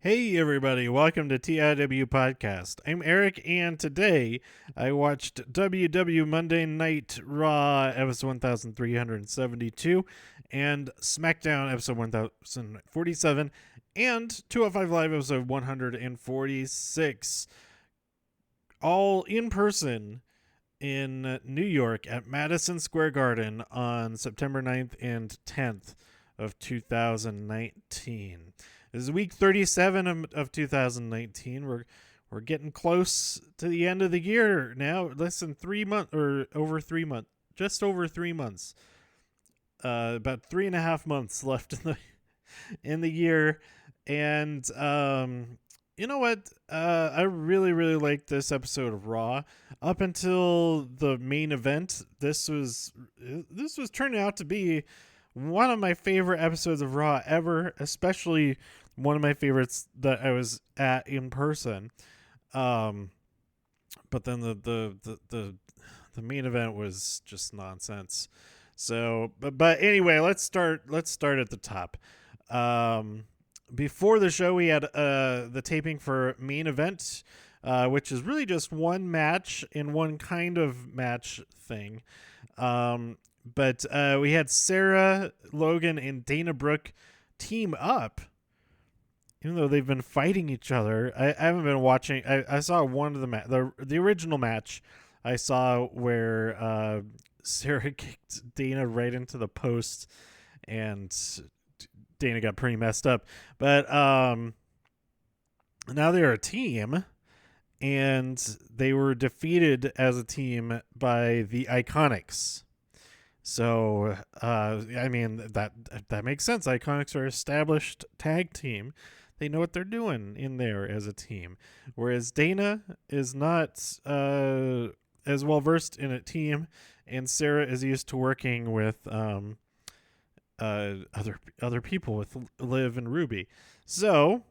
Hey everybody, welcome to TIW Podcast. I'm Eric, and today I watched WWE Monday Night Raw episode 1372 and SmackDown episode 1047 and 205 Live episode 146, all in person in New York at Madison Square Garden on September 9th and 10th of 2019. This is week 37 of 2019. We're getting close to the end of the year now. Less than 3 months, or over 3 months, just over 3 months. About 3.5 months left in the year, and you know what? I really liked this episode of Raw up until the main event. This was turning out to be one of my favorite episodes of Raw ever, especially one of my favorites that I was at in person. But then the main event was just nonsense. So, but anyway, let's start at the top. Before the show, we had the taping for main event, which is really just one match in one kind of match thing. But we had Sarah, Logan, and Dana Brooke team up, even though they've been fighting each other. I haven't been watching. I saw one of the original match. I saw where Sarah kicked Dana right into the post, and Dana got pretty messed up. But now they're a team, and they were defeated as a team by the Iconics. So, I mean, that makes sense. Iconics are established tag team. They know what they're doing in there as a team. Whereas Dana is not as well versed in a team, and Sarah is used to working with other people, with Liv and Ruby. So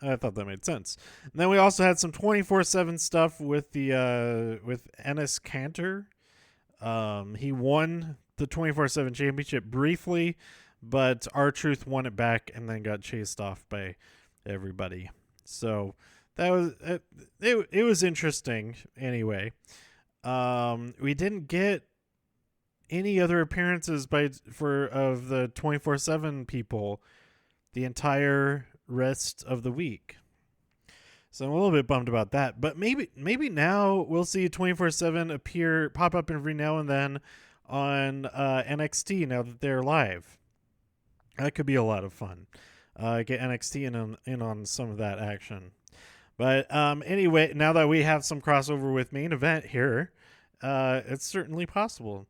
I thought that made sense. And then we also had some 24/7 stuff with with Enes Kanter. He won the 24/7 championship briefly, but R-Truth won it back and then got chased off by everybody. So that was it was interesting anyway. We didn't get any other appearances of the 24/7 people the entire rest of the week. So I'm a little bit bummed about that, but maybe now we'll see 24/7 pop up every now and then on NXT now that they're live. That could be a lot of fun. Get NXT in on some of that action. But anyway, now that we have some crossover with main event here, it's certainly possible.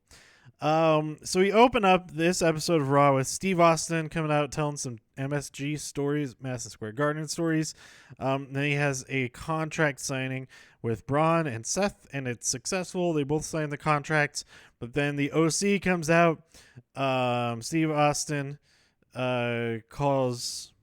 So we open up this episode of Raw with Steve Austin coming out telling some MSG stories, Madison Square Garden stories. Then he has a contract signing with Braun and Seth, and it's successful. They both sign the contracts, but then the OC comes out. Steve Austin calls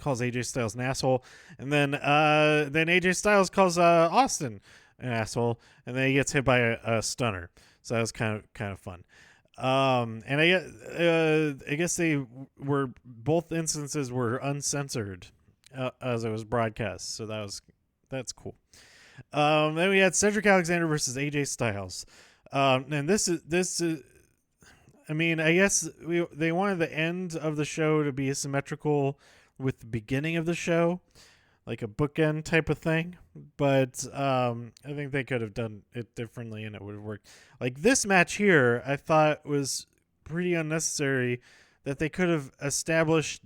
AJ Styles an asshole, and then AJ Styles calls Austin an asshole, and then he gets hit by a stunner. So that was kind of fun. And I guess they were, both instances were uncensored as it was broadcast. So that's cool. Then we had Cedric Alexander versus AJ Styles. And this is I mean, I guess they wanted the end of the show to be symmetrical with the beginning of the show, like a bookend type of thing. But I think they could have done it differently and it would have worked. Like this match here, I thought was pretty unnecessary, that they could have established.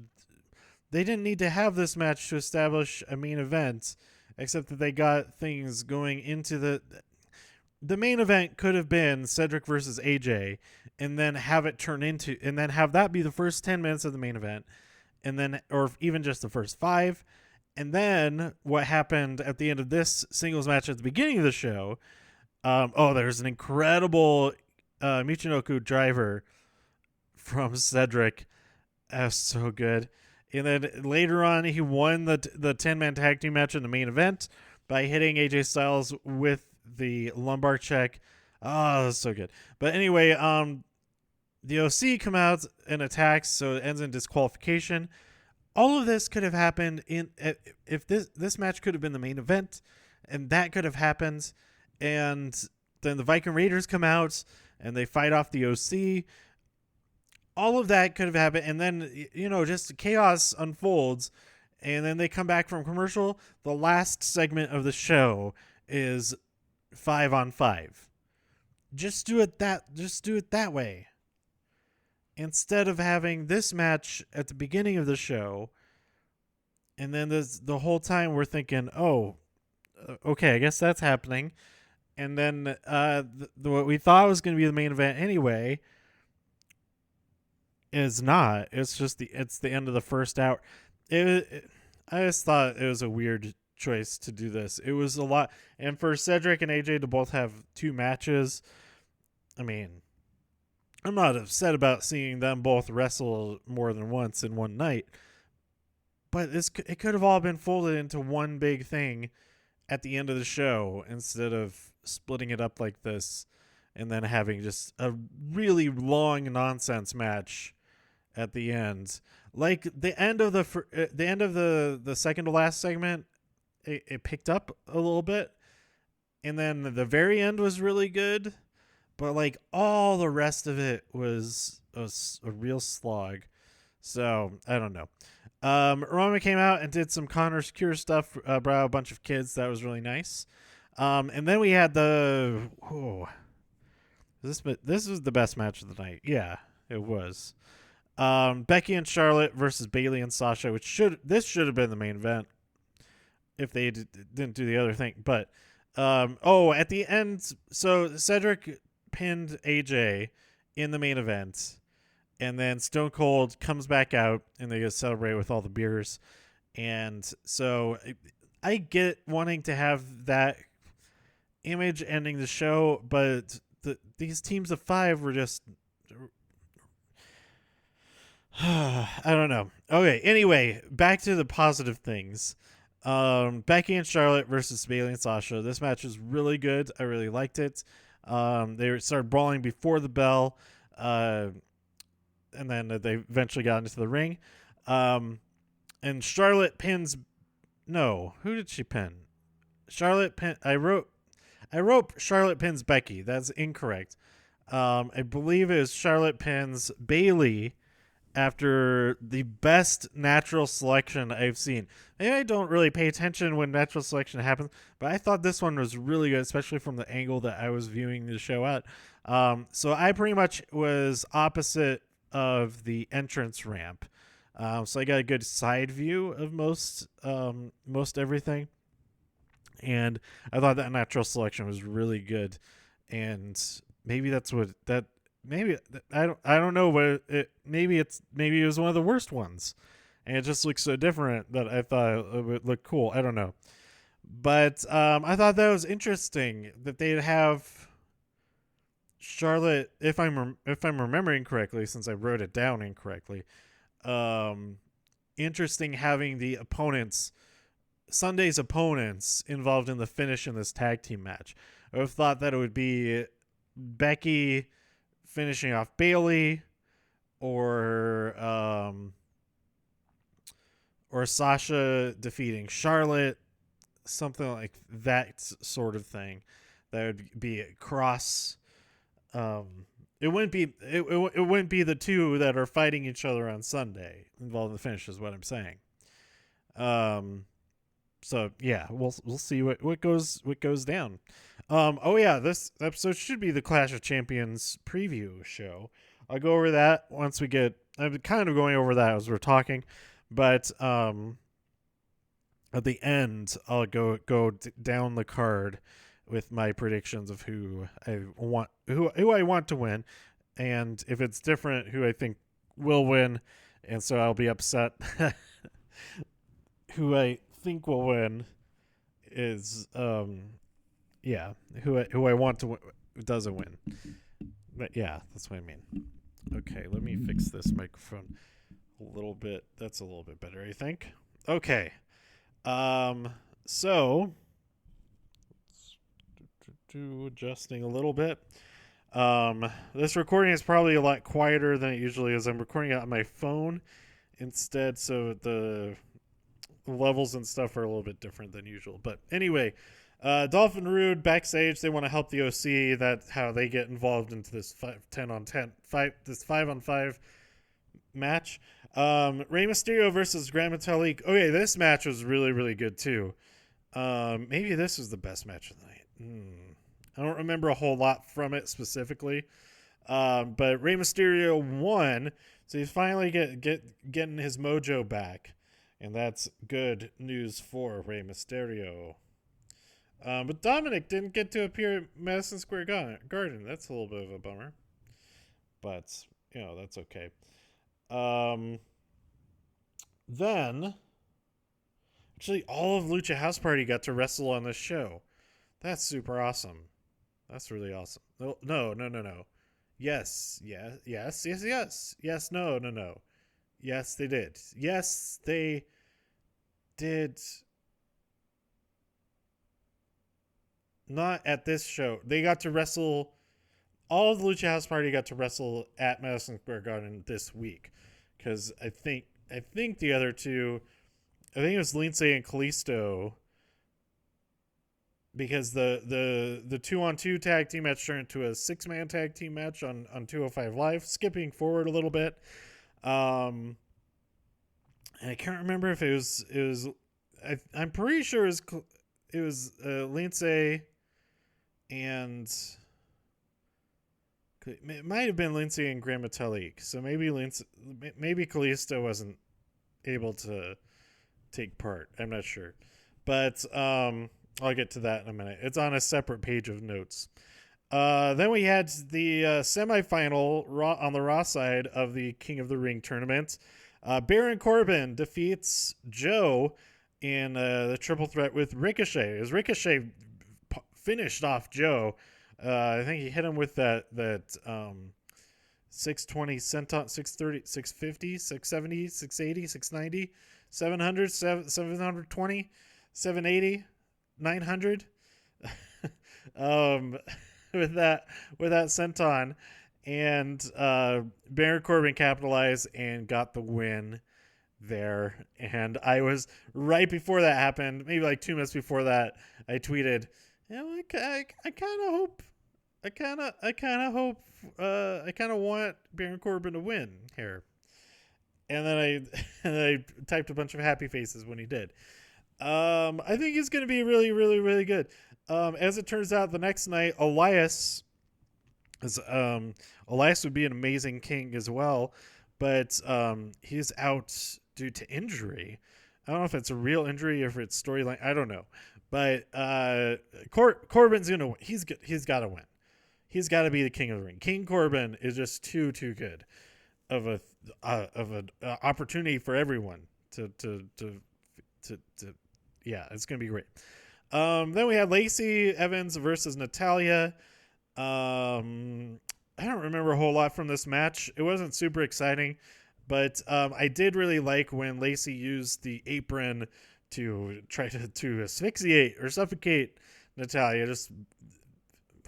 They didn't need to have this match to establish a main event, except that they got things going into the main event. Could have been Cedric versus AJ, and then have it turn into, and then have that be the first 10 minutes of the main event, and then, or even just the first 5. And then what happened at the end of this singles match at the beginning of the show, there's an incredible Michinoku driver from Cedric. That's so good. And then later on, he won the 10-man tag team match in the main event by hitting AJ Styles with the lumbar check. Oh, that's so good. But anyway, the OC come out and attacks, so it ends in disqualification. all of this could have happened if this match could have been the main event, and that could have happened, and then the Viking Raiders come out and they fight off the OC. All of that could have happened, and then just chaos unfolds, and then they come back from commercial. The last segment of the show is 5-on-5. Just do it that way. Instead of having this match at the beginning of the show, and then the whole time we're thinking, oh, okay, I guess that's happening. And then what we thought was going to be the main event anyway is not. It's just it's the end of the first hour. I just thought it was a weird choice to do this. It was a lot. And for Cedric and AJ to both have 2 matches, I mean, I'm not upset about seeing them both wrestle more than once in one night, but it could have all been folded into one big thing at the end of the show instead of splitting it up like this and then having just a really long nonsense match at the end. Like the end of the second to last segment, it picked up a little bit, and then the very end was really good. But like all the rest of it was a real slog. So I don't know. Roma came out and did some Connor's Cure stuff, brought out a bunch of kids. That was really nice. And then we had this was the best match of the night. Yeah, it was. Becky and Charlotte versus Bayley and Sasha, this should have been the main event if they didn't do the other thing. But at the end, so Cedric pinned AJ in the main event, and then Stone Cold comes back out and they get to celebrate with all the beers. And so I get wanting to have that image ending the show, but these teams of 5 were just I don't know. Okay, anyway, back to the positive things. Becky and Charlotte versus Bayley and Sasha. This match was really good. I really liked it. They started brawling before the bell, and then they eventually got into the ring. And Charlotte pins. No, who did she pin? Charlotte pin. I wrote Charlotte pins Becky. That's incorrect. I believe it was Charlotte pins Bayley after the best natural selection I've seen. Maybe I don't really pay attention when natural selection happens, but I thought this one was really good, especially from the angle that I was viewing the show at. So I pretty much was opposite of the entrance ramp. So I got a good side view of most everything. And I thought that natural selection was really good. And maybe that's what that maybe I don't know what maybe it was one of the worst ones, and it just looks so different that I thought it would look cool. I don't know, but I thought that was interesting that they'd have Charlotte, if I'm remembering correctly, since I wrote it down incorrectly. Interesting having the Sunday's opponents involved in the finish in this tag team match. I would have thought that it would be Becky finishing off Bayley, or Sasha defeating Charlotte, something like that sort of thing. That would be a cross. It wouldn't be the two that are fighting each other on Sunday involved in the finish, is what I'm saying. So yeah, we'll see what goes down. This episode should be the Clash of Champions preview show. I'll go over that once we get. I'm kind of going over that as we're talking, but at the end I'll go down the card with my predictions of who I want to win, and if it's different, who I think will win, and so I'll be upset. Who I think will win is who I want to win doesn't win. But yeah, that's what I mean. Okay, let me fix this microphone a little bit. That's a little bit better, I think. Okay. So adjusting a little bit. This recording is probably a lot quieter than it usually is. I'm recording it on my phone, instead, so the levels and stuff are a little bit different than usual. But anyway, Dolph and Rude backstage, they want to help the OC. That's how they get involved into this 5-on-5 match. Rey Mysterio versus Grand Metalik. Okay, this match was really, really good too. Maybe this was the best match of the night. I don't remember a whole lot from it specifically. But Rey Mysterio won, so he's finally getting his mojo back. And that's good news for Rey Mysterio. But Dominic didn't get to appear at Madison Square Garden. That's a little bit of a bummer. But, that's okay. Then, actually, all of Lucha House Party got to wrestle on this show. That's super awesome. That's really awesome. No. Yes. Yes, no. Yes, they did. Yes, they did. Not at this show. They got to wrestle. All of the Lucha House Party got to wrestle at Madison Square Garden this week, because I think the other two, I think it was Lindsay and Kalisto, because the 2-on-2 tag team match turned into a 6-man tag team match on 205 Live. Skipping forward a little bit, and I can't remember if it was. I'm pretty sure it was Lindsay and. It might have been Lindsay and Grand Metalik. So maybe Kalisto wasn't able to take part. I'm not sure. But I'll get to that in a minute. It's on a separate page of notes. Then we had the semifinal on the Raw side of the King of the Ring tournament. Baron Corbin defeats Joe in the triple threat with Ricochet. As Ricochet finished off Joe, I think he hit him with that 620 senton, 630, 650, 670, 680, 690, 700, 720, 780, 900. With that senton, and Baron Corbin capitalized and got the win there. And I was right before that happened, maybe like 2 minutes before that, I tweeted, I kind of hope. I kind of want Baron Corbin to win here. And then I typed a bunch of happy faces when he did. I think he's going to be really, really, really good. As it turns out, the next night, Elias would be an amazing king as well, but he's out due to injury. I don't know if it's a real injury or if it's storyline. I don't know. But Corbin's going to win. He's got to win. He's got to be the King of the Ring. King Corbin is just too good of an opportunity for everyone to yeah, it's gonna be great. Then we had Lacey Evans versus Natalya. I don't remember a whole lot from this match. It wasn't super exciting, but I did really like when Lacey used the apron to try to asphyxiate or suffocate Natalya, just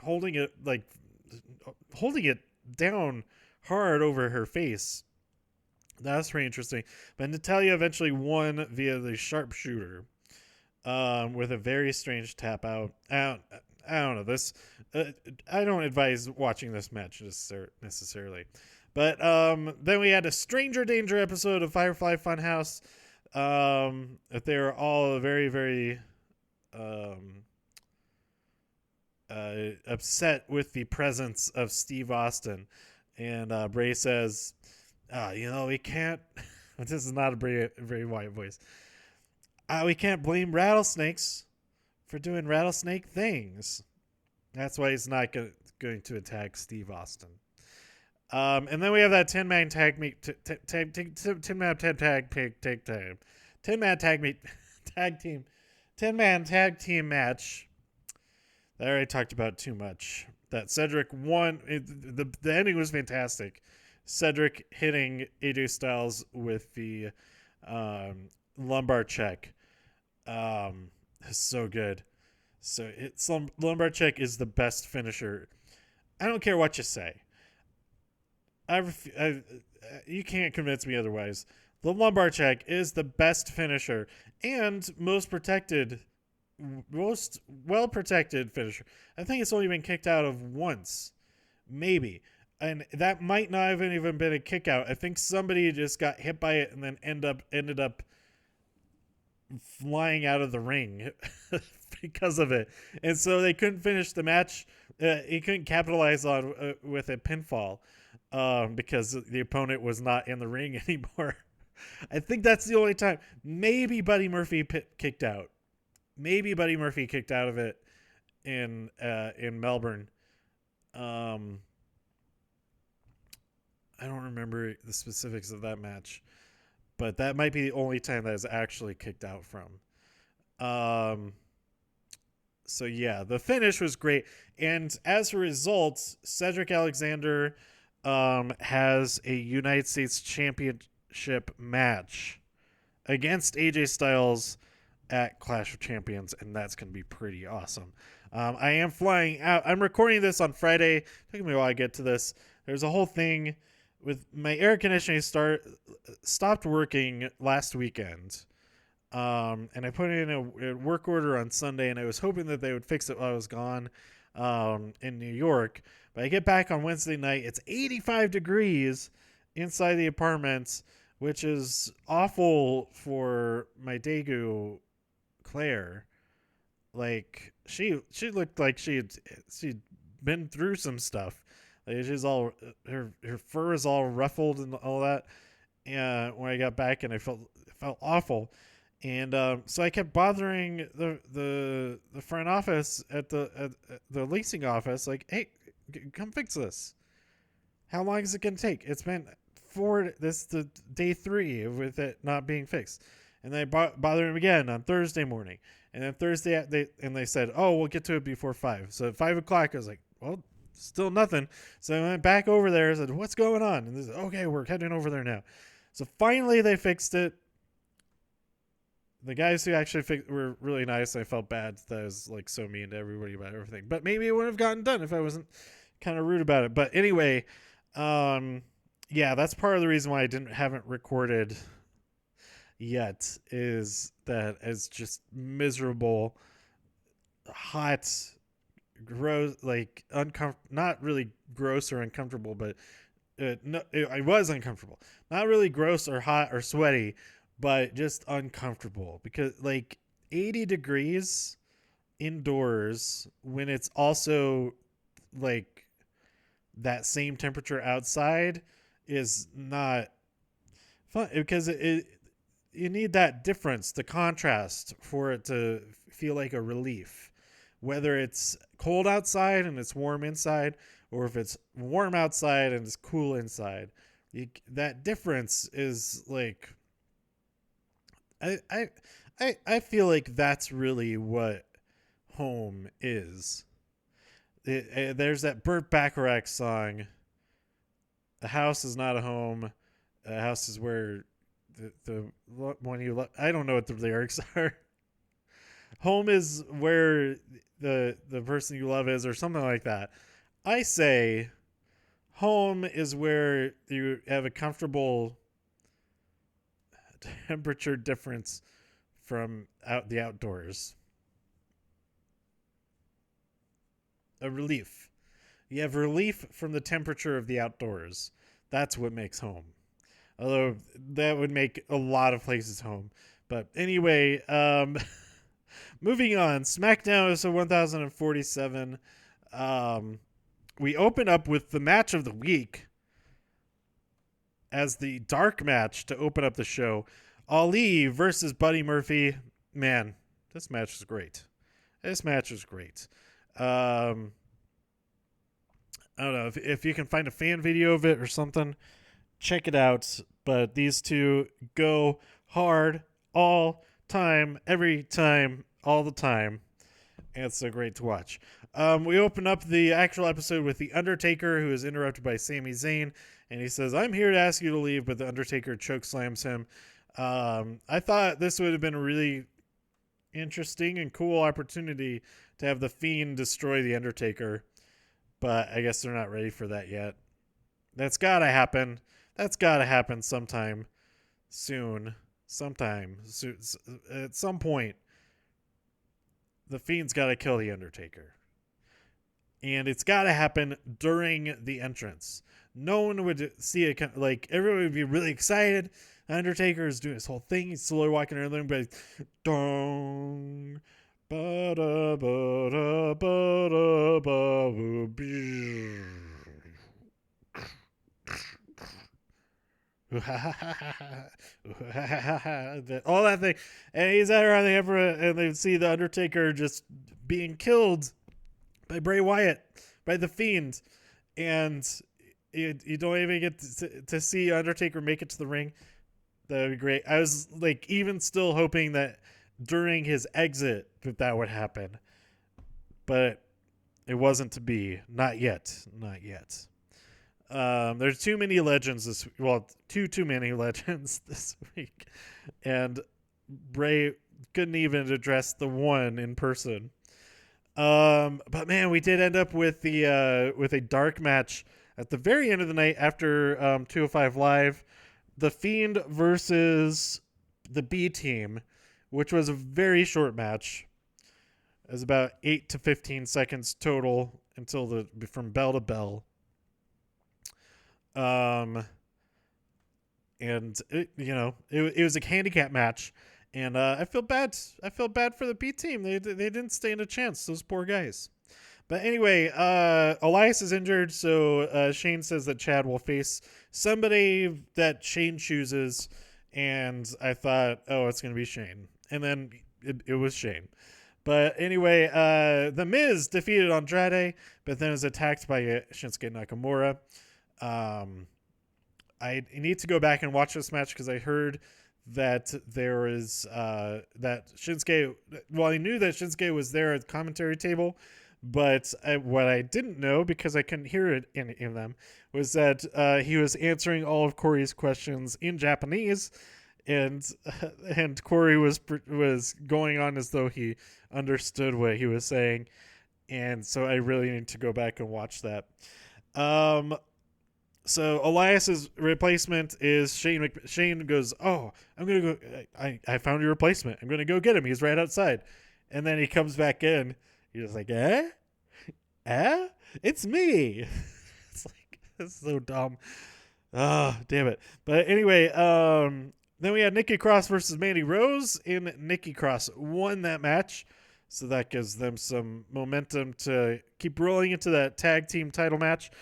holding it down hard over her face. That was pretty interesting. But Natalya eventually won via the sharpshooter, with a very strange tap out. I don't know this. I don't advise watching this match necessarily. But then we had a Stranger Danger episode of Firefly Funhouse. They were all very, very upset with the presence of Steve Austin. And Bray says, we can't. This is not a very white voice. We can't blame rattlesnakes for doing rattlesnake things. That's why he's not going to attack Steve Austin. And then we have that 10-man tag team match that I already talked about too much. That Cedric won. The ending was fantastic. Cedric hitting AJ Styles with the lumbar check. It's so good. So lumbar check is the best finisher. I don't care what you say. You can't convince me otherwise. The lumbar check is the best finisher and most well protected finisher. I think it's only been kicked out of once, maybe. And that might not have even been a kick out. I think somebody just got hit by it and then ended up flying out of the ring because of it. And so they couldn't finish the match. He couldn't capitalize on with a pinfall because the opponent was not in the ring anymore. I think that's the only time. Maybe Buddy Murphy kicked out. Maybe Buddy Murphy kicked out of it in Melbourne. I don't remember the specifics of that match, but that might be the only time that is actually kicked out from. So yeah, the finish was great, and as a result, Cedric Alexander has a United States Championship match against AJ Styles at Clash of Champions, and that's going to be pretty awesome. I am flying out. I'm recording this on Friday. It took me a while to get to this. There's a whole thing with my air conditioning stopped working last weekend. And I put in a work order on Sunday, and I was hoping that they would fix it while I was gone in New York. But I get back on Wednesday night. It's 85 degrees inside the apartment, which is awful for my Daegu, Claire. Like, she looked like she'd been through some stuff. Like, she's all her fur is all ruffled and all that. And when I got back, and I felt awful. And so I kept bothering the front office at the leasing office, like, hey, come fix this. How long is it going to take? It's been the day 3 with it not being fixed. And then I bothered him again on Thursday morning. And then Thursday, they said, oh, we'll get to it before 5. So at 5 o'clock, I was like, well, still nothing. So I went back over there and said, what's going on? And they said, okay, we're heading over there now. So finally they fixed it. The guys who actually were really nice. I felt bad that I was like so mean to everybody about everything. But maybe it wouldn't have gotten done if I wasn't kind of rude about it. But anyway, yeah, that's part of the reason why I haven't recorded yet, is that it's just miserable, hot, gross, like uncomfortable. Not really gross or uncomfortable, but I was uncomfortable. Not really gross or hot or sweaty, but just uncomfortable, because like 80 degrees indoors when it's also like that same temperature outside is not fun, because you need that difference, the contrast, for it to feel like a relief, whether it's cold outside and it's warm inside, or if it's warm outside and it's cool inside. That difference is like, I feel like that's really what home is. There's that Burt Bacharach song, "A house is not a home. A house is where the one you love." I don't know what the lyrics are. Home is where the person you love is, or something like that. I say home is where you have a comfortable temperature difference from the outdoors. A relief. You have relief from the temperature of the outdoors. That's what makes home. Although that would make a lot of places home. But anyway, moving on. SmackDown episode 1047. We open up with the match of the week as the dark match to open up the show. Ali versus Buddy Murphy. Man, this match was great. I don't know if you can find a fan video of it or something, check it out. But these two go hard all time, every time, all the time. And it's so great to watch. We open up the actual episode with The Undertaker, who is interrupted by Sami Zayn. And he says, I'm here to ask you to leave, but The Undertaker chokeslams him. I thought this would have been a really interesting and cool opportunity to have The Fiend destroy The Undertaker. But I guess they're not ready for that yet. That's got to happen. Sometime. soon, at some point, the Fiend's got to kill the Undertaker. And it's got to happen during the entrance. No one would see it. Like, everyone would be really excited. Undertaker is doing his whole thing. He's slowly walking around the room, but dong, ba da ba da ba da ba. All that thing, and he's out around the emperor, and they see the Undertaker just being killed by Bray Wyatt, by the Fiend, and you don't even get to see Undertaker make it to the ring. That would be great. I was like, even still hoping that during his exit that would happen, but it wasn't to be. Not yet. Not yet. There's too many legends this week. Well, too many legends this week, and Bray couldn't even address the one in person. But man, we did end up with a dark match at the very end of the night after 205 Live, the Fiend versus the B Team, which was a very short match. It was about 8 to 15 seconds total until from bell to bell. And it was a handicap match, and I feel bad for the B Team. They didn't stand a chance, those poor guys. But anyway, Elias is injured, so Shane says that Chad will face somebody that Shane chooses, and I thought, oh, it's gonna be Shane, and then it was Shane. But anyway, The Miz defeated Andrade, but then was attacked by Shinsuke Nakamura. I need to go back and watch this match because I heard that there is that Shinsuke. Well, I knew that Shinsuke was there at the commentary table, but what I didn't know, because I couldn't hear it in them, was that he was answering all of Corey's questions in Japanese, and Corey was going on as though he understood what he was saying, and so I really need to go back and watch that. So Elias's replacement is Shane. Shane goes, "Oh, I'm gonna go. I found your replacement. I'm gonna go get him. He's right outside." And then he comes back in. He's like, "Eh? It's me." It's like, that's so dumb. Oh, damn it. But anyway, then we had Nikki Cross versus Mandy Rose, and Nikki Cross won that match. So that gives them some momentum to keep rolling into that tag team title match.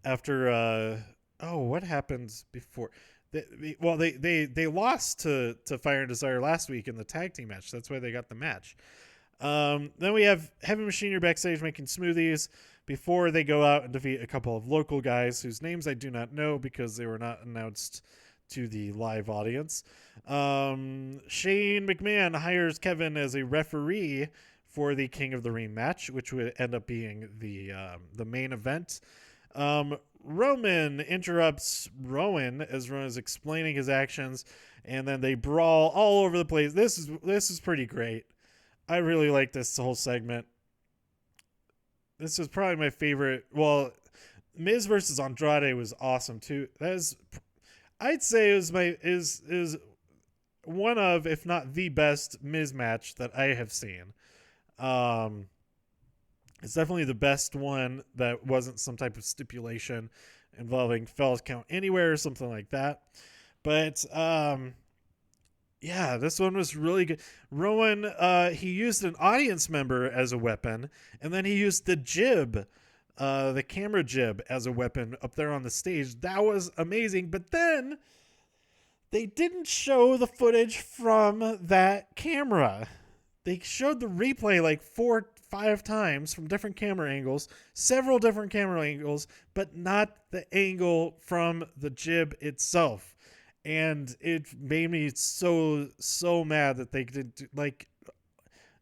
After what happens before? They lost to Fire and Desire last week in the tag team match. That's why they got the match. Then we have Heavy Machinery backstage making smoothies before they go out and defeat a couple of local guys whose names I do not know because they were not announced to the live audience. Shane McMahon hires Kevin as a referee for the King of the Ring match, which would end up being the main event. Roman interrupts Rowan as Rowan is explaining his actions, and then they brawl all over the place. This is pretty great. I really like this whole segment. This was probably my favorite. Well, Miz versus Andrade was awesome too. I'd say it is one of, if not the best Miz match that I have seen. It's definitely the best one that wasn't some type of stipulation involving Fellas Count Anywhere or something like that. But yeah, this one was really good. Rowan, he used an audience member as a weapon, and then he used the jib, the camera jib, as a weapon up there on the stage. That was amazing. But then they didn't show the footage from that camera. They showed the replay like 4-5 times from different camera angles, several different camera angles, but not the angle from the jib itself. And it made me so mad that they did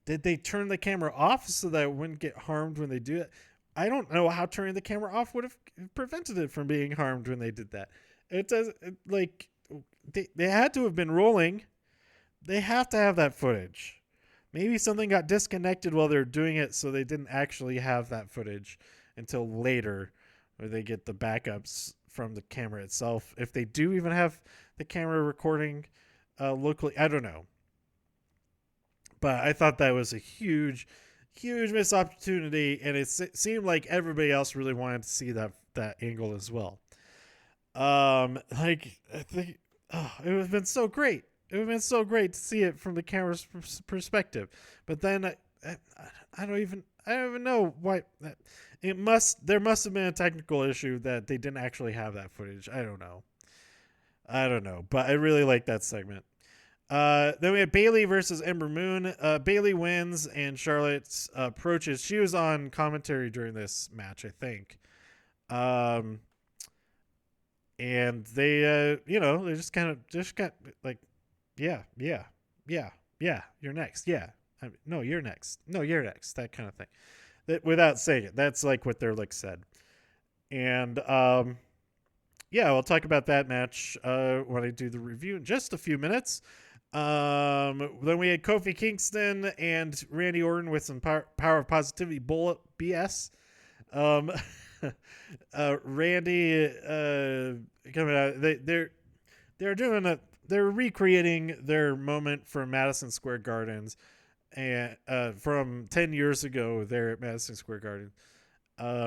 they turn the camera off so that it wouldn't get harmed when they do it? I don't know how turning the camera off would have prevented it from being harmed when they did that. They had to have been rolling. They have to have that footage. Maybe something got disconnected while they were doing it, so they didn't actually have that footage until later, where they get the backups from the camera itself. If they do even have the camera recording locally, I don't know. But I thought that was a huge missed opportunity, and it seemed like everybody else really wanted to see that angle as well. Like I think it would have been so great. It would have been so great to see it from the camera's perspective. But then I don't even know why. There must have been a technical issue that they didn't actually have that footage. I don't know. But I really like that segment. Then we had Bayley versus Ember Moon. Bayley wins, and Charlotte approaches. She was on commentary during this match, I think. And they, they just got like, yeah, you're next. Yeah. No, you're next. No, you're next. That kind of thing. That, without saying it, that's like what their lick said. And, we'll talk about that match when I do the review in just a few minutes. Then we had Kofi Kingston and Randy Orton with some power of positivity bullet BS. Randy coming out. They're recreating their moment from Madison Square Gardens and from 10 years ago there at Madison Square Garden.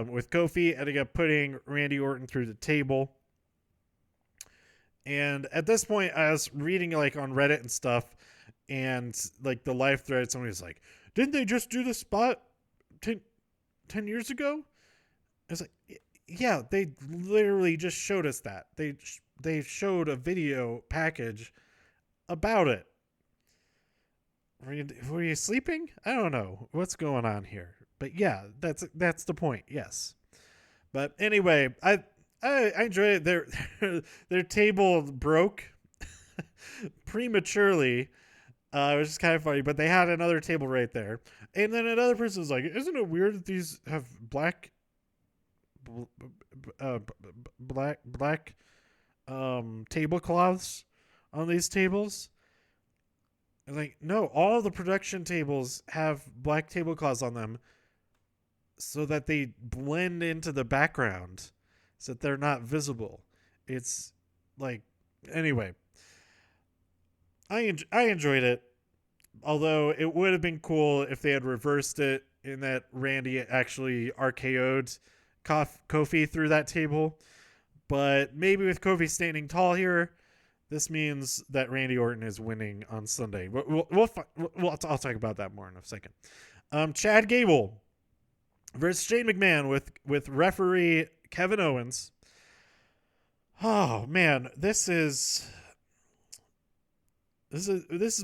With Kofi ending up putting Randy Orton through the table. And at this point, I was reading like on Reddit and stuff, and like the live thread, somebody was like, "Didn't they just do the spot 10 years ago?" I was like, "Yeah, they literally just showed us that. They showed a video package about it." Were you sleeping? I don't know what's going on here, but yeah, that's the point. Yes, but anyway, I enjoyed it. Their table broke prematurely. It was just kind of funny, but they had another table right there. And then another person was like, "Isn't it weird that these have black tablecloths on these tables?" And like, no, all the production tables have black tablecloths on them so that they blend into the background, so that they're not visible. It's like, anyway, I enjoyed it, although it would have been cool if they had reversed it in that Randy actually RKO'd Kofi through that table. But maybe with Kofi standing tall here, this means that Randy Orton is winning on Sunday. I'll talk about that more in a second. Chad Gable versus Shane McMahon with referee Kevin Owens. Oh man, this is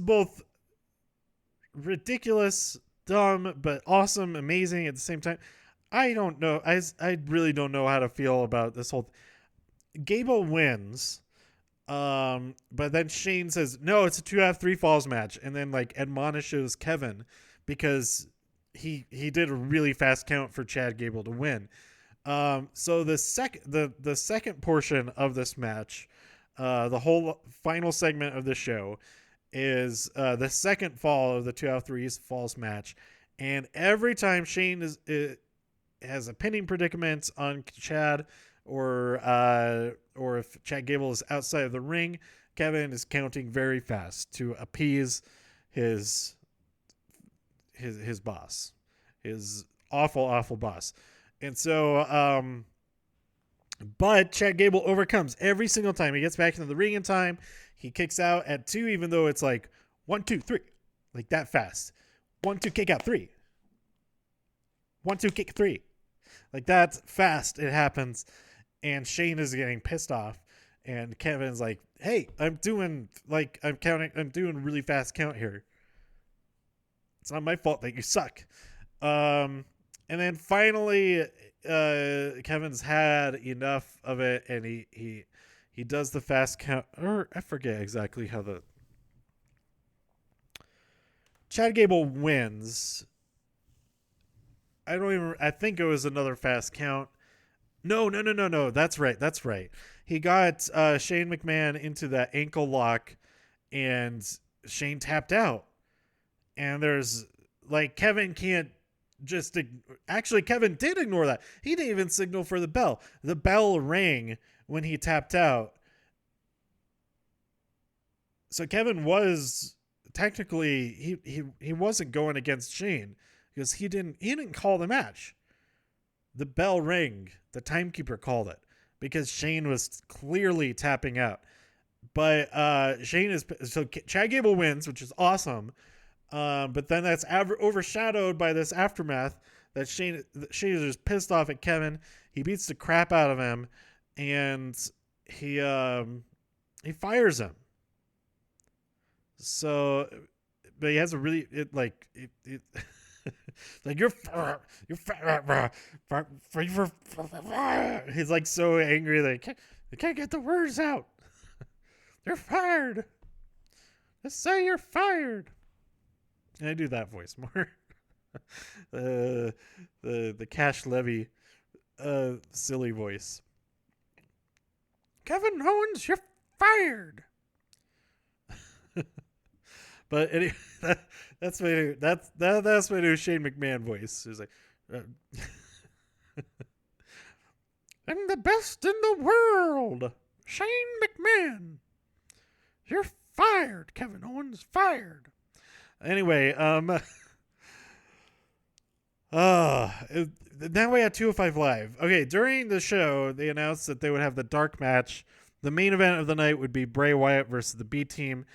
both ridiculous, dumb, but awesome, amazing at the same time. I don't know. I really don't know how to feel about this whole. Gable wins, but then Shane says no, it's a 2 out of 3 falls match, and then like admonishes Kevin because he did a really fast count for Chad Gable to win. So the second portion of this match, the whole final segment of the show, is the second fall of the 2 out of 3 falls match, and every time Shane has a pinning predicament on Chad, or if Chad Gable is outside of the ring, Kevin is counting very fast to appease his boss, his awful boss. And so, but Chad Gable overcomes every single time. He gets back into the ring in time. He kicks out at 2, even though it's like 1, 2, 3, like that fast. 1, 2, kick out 3. 1, 2, kick 3. Like that's fast. It happens. And Shane is getting pissed off. And Kevin's like, "Hey, I'm doing a really fast count here. It's not my fault that you suck." And then finally, Kevin's had enough of it, and he does the fast count. Or I forget exactly how the Chad Gable wins. I think it was another fast count. No. That's right. He got Shane McMahon into that ankle lock, and Shane tapped out. And there's like Kevin can't actually Kevin did ignore that. He didn't even signal for the bell. The bell rang when he tapped out. So Kevin was technically he wasn't going against Shane because he didn't call the match. The bell rang. The timekeeper called it because Shane was clearly tapping out. But Shane is so Chad Gable wins, which is awesome. But then that's overshadowed by this aftermath that Shane is just pissed off at Kevin. He beats the crap out of him, and he fires him. So, but he has a really like you're he's like so angry that he can't get the words out. You're fired. Just say you're fired. And I do that voice more. The Cash Levy silly voice. Kevin Owens, you're fired. But anyway, that's my new Shane McMahon voice. It's like, I'm the best in the world, Shane McMahon. You're fired, Kevin Owens. Fired. Anyway, now we had 205 Live. Okay, during the show, they announced that they would have the dark match. The main event of the night would be Bray Wyatt versus the B Team.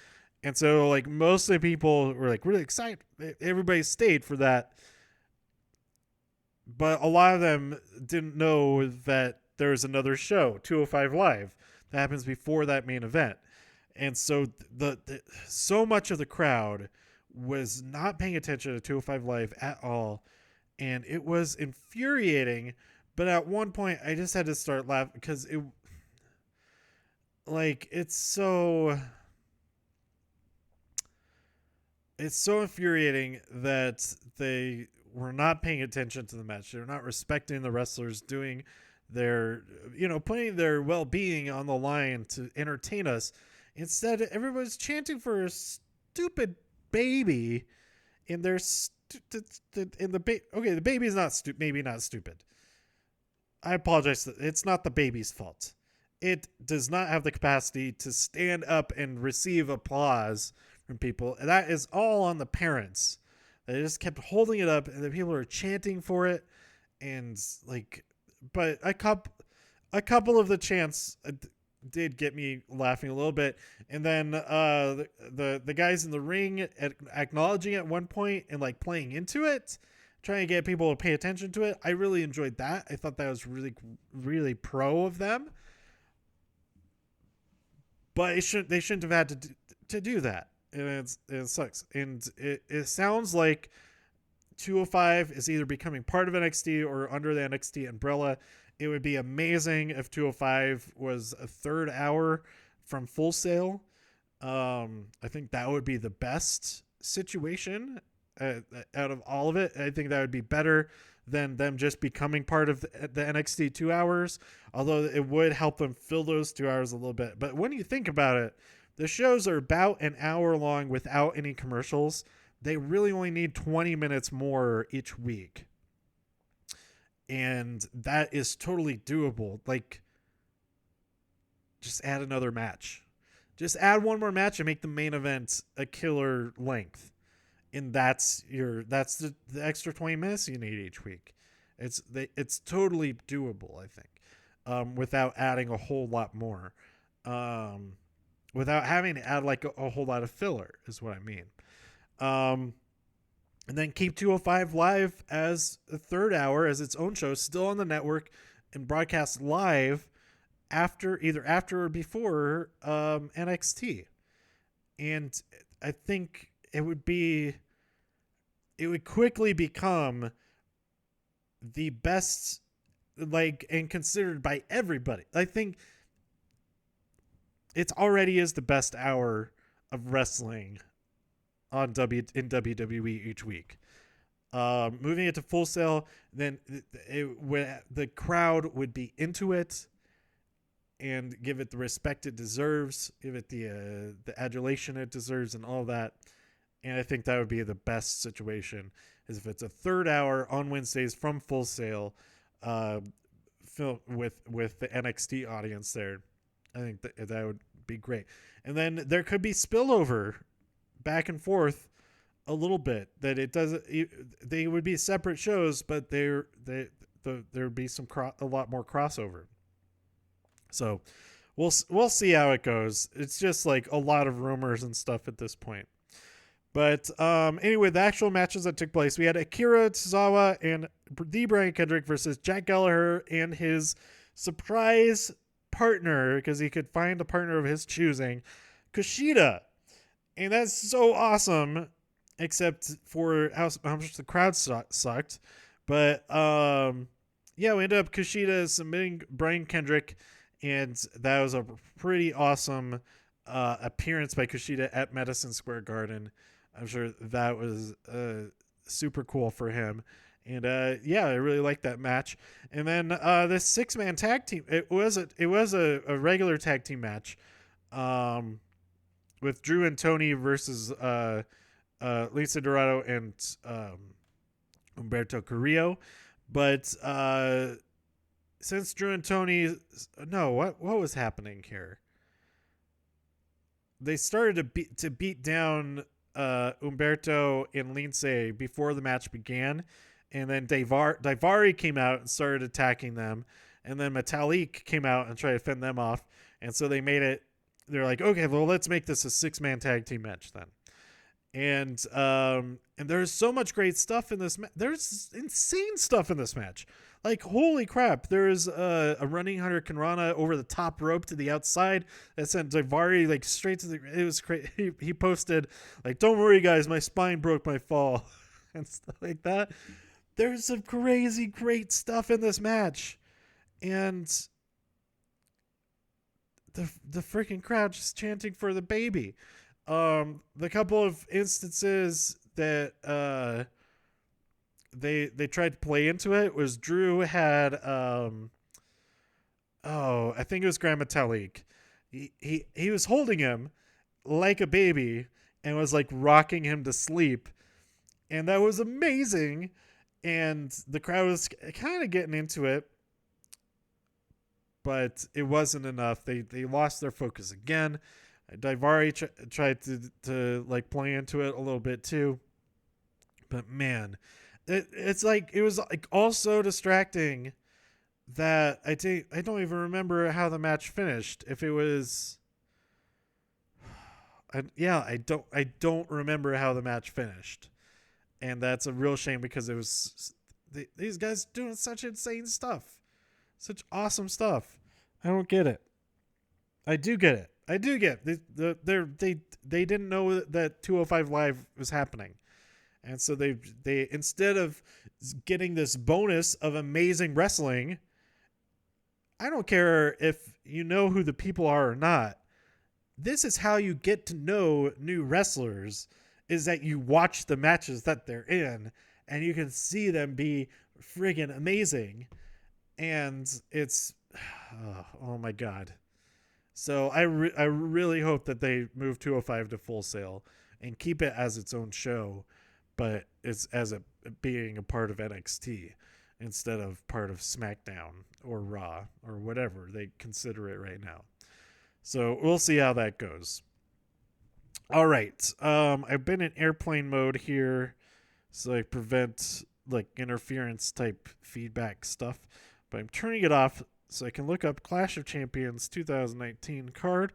And so, like, most of the people were, like, really excited. Everybody stayed for that. But a lot of them didn't know that there was another show, 205 Live, that happens before that main event. And so, so much of the crowd was not paying attention to 205 Live at all. And it was infuriating. But at one point, I just had to start laughing because it's so infuriating that they were not paying attention to the match. They're not respecting the wrestlers, doing their, putting their well-being on the line to entertain us. Instead, everybody's chanting for a stupid baby in their the baby's not maybe not stupid. I apologize. It's not the baby's fault. It does not have the capacity to stand up and receive applause from people. And that is all on the parents. They just kept holding it up, and the people are chanting for it. And but a couple of the chants did get me laughing a little bit. And then the guys in the ring acknowledging at one point and like playing into it, trying to get people to pay attention to it. I really enjoyed that. I thought that was really, really pro of them. But they shouldn't have had to do that. And it sucks. And it sounds like 205 is either becoming part of NXT or under the NXT umbrella. It would be amazing if 205 was a third hour from Full Sail. I think that would be the best situation out of all of it. I think that would be better than them just becoming part of the NXT 2 hours, although it would help them fill those 2 hours a little bit. But when you think about it, the shows are about an hour long without any commercials. They really only need 20 minutes more each week. And that is totally doable. Like, just add another match. Just add one more match and make the main event a killer length. And that's the extra 20 minutes you need each week. It's totally doable, I think, without adding a whole lot more. Without having to add like a whole lot of filler is what I mean. And then keep 205 Live as a third hour, as its own show, still on the network and broadcast live either after or before NXT. And I think it would quickly become the best, and considered by everybody. I think it already is the best hour of wrestling in WWE each week. Moving it to Full Sail, then the crowd would be into it and give it the respect it deserves, give it the adulation it deserves, and all that. And I think that would be the best situation, is if it's a third hour on Wednesdays from Full Sail, film with the NXT audience there. I think that would be great. And then there could be spillover back and forth a little bit, that it doesn't, they would be separate shows, but there would be a lot more crossover. So we'll see how it goes. It's just like a lot of rumors and stuff at this point. But anyway, the actual matches that took place, we had Akira Tozawa and the Brian Kendrick versus Jack Gallagher and his surprise partner, because he could find a partner of his choosing, Kushida. And that's so awesome, except for how much the crowd sucked. But we ended up Kushida submitting Brian Kendrick, and that was a pretty awesome appearance by Kushida at Madison Square Garden. I'm sure that was super cool for him. And I really liked that match. And then this 6-man tag team, it was a regular tag team match with Drew and Tony versus Lisa Dorado and Humberto Carrillo. But since Drew and Tony, what was happening here? They started to beat down Humberto and Lindsay before the match began, and then Daivari came out and started attacking them, and then Metalik came out and tried to fend them off, and so they're like, okay, well, let's make this a 6-man tag team match then. And there's so much great stuff in this there's insane stuff in this match. Like, holy crap, there's a running Hunter Kanrana over the top rope to the outside that sent Daivari like straight to it was crazy. He posted like, don't worry guys, my spine broke my fall and stuff like that. There's some crazy great stuff in this match, and the freaking crowd just chanting for the baby. The couple of instances that they tried to play into it was Drew had I think it was Grand Metalik. He was holding him like a baby and was like rocking him to sleep, and that was amazing. And the crowd was kind of getting into it, but it wasn't enough. They lost their focus again. Daivari tried to like play into it a little bit too, but man, it was like all so distracting that I don't even remember how the match finished. If it was, I don't remember how the match finished, and that's a real shame because it was these guys doing such insane stuff, such awesome stuff. I don't get it. I do get it. They didn't know that 205 Live was happening, and so they instead of getting this bonus of amazing wrestling, I don't care if you know who the people are or not. This is how you get to know new wrestlers, is that you watch the matches that they're in, and you can see them be friggin' amazing, and it's oh my god. So I really hope that they move 205 to Full Sail and keep it as its own show, but it's being a part of NXT instead of part of SmackDown or Raw or whatever they consider it right now. So we'll see how that goes. All right. I've been in airplane mode here, so I prevent like interference type feedback stuff, but I'm turning it off so I can look up Clash of Champions 2019 card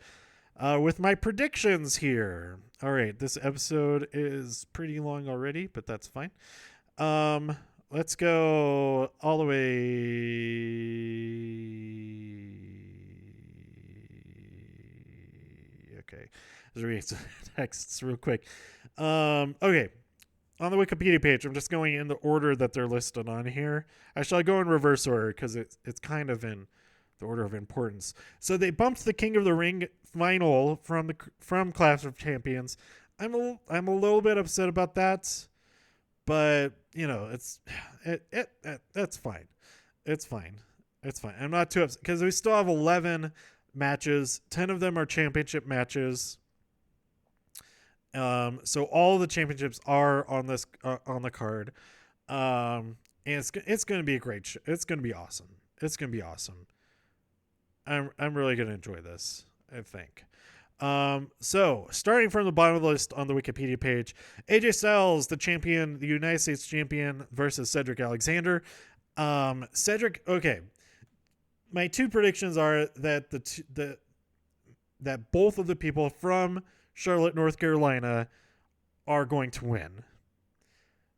with my predictions here. All right, this episode is pretty long already, but that's fine. Let's go all the way. Okay, let's read some texts real quick. Okay. On the Wikipedia page, I'm just going in the order that they're listed on here. Actually, I'll go in reverse order because it's kind of in the order of importance. So they bumped the King of the Ring final from Clash of Champions. I'm a little bit upset about that, but you know that's fine. It's fine. I'm not too upset because we still have 11 matches. 10 of them are championship matches. So all the championships are on the card. And it's going to be a great show. It's going to be awesome. It's gonna be awesome. I'm really gonna enjoy this, I think. So starting from the bottom of the list on the Wikipedia page, AJ Styles, the champion, the United States champion, versus Cedric Alexander. Cedric. Okay, my two predictions are that that both of the people from Charlotte, North Carolina, are going to win.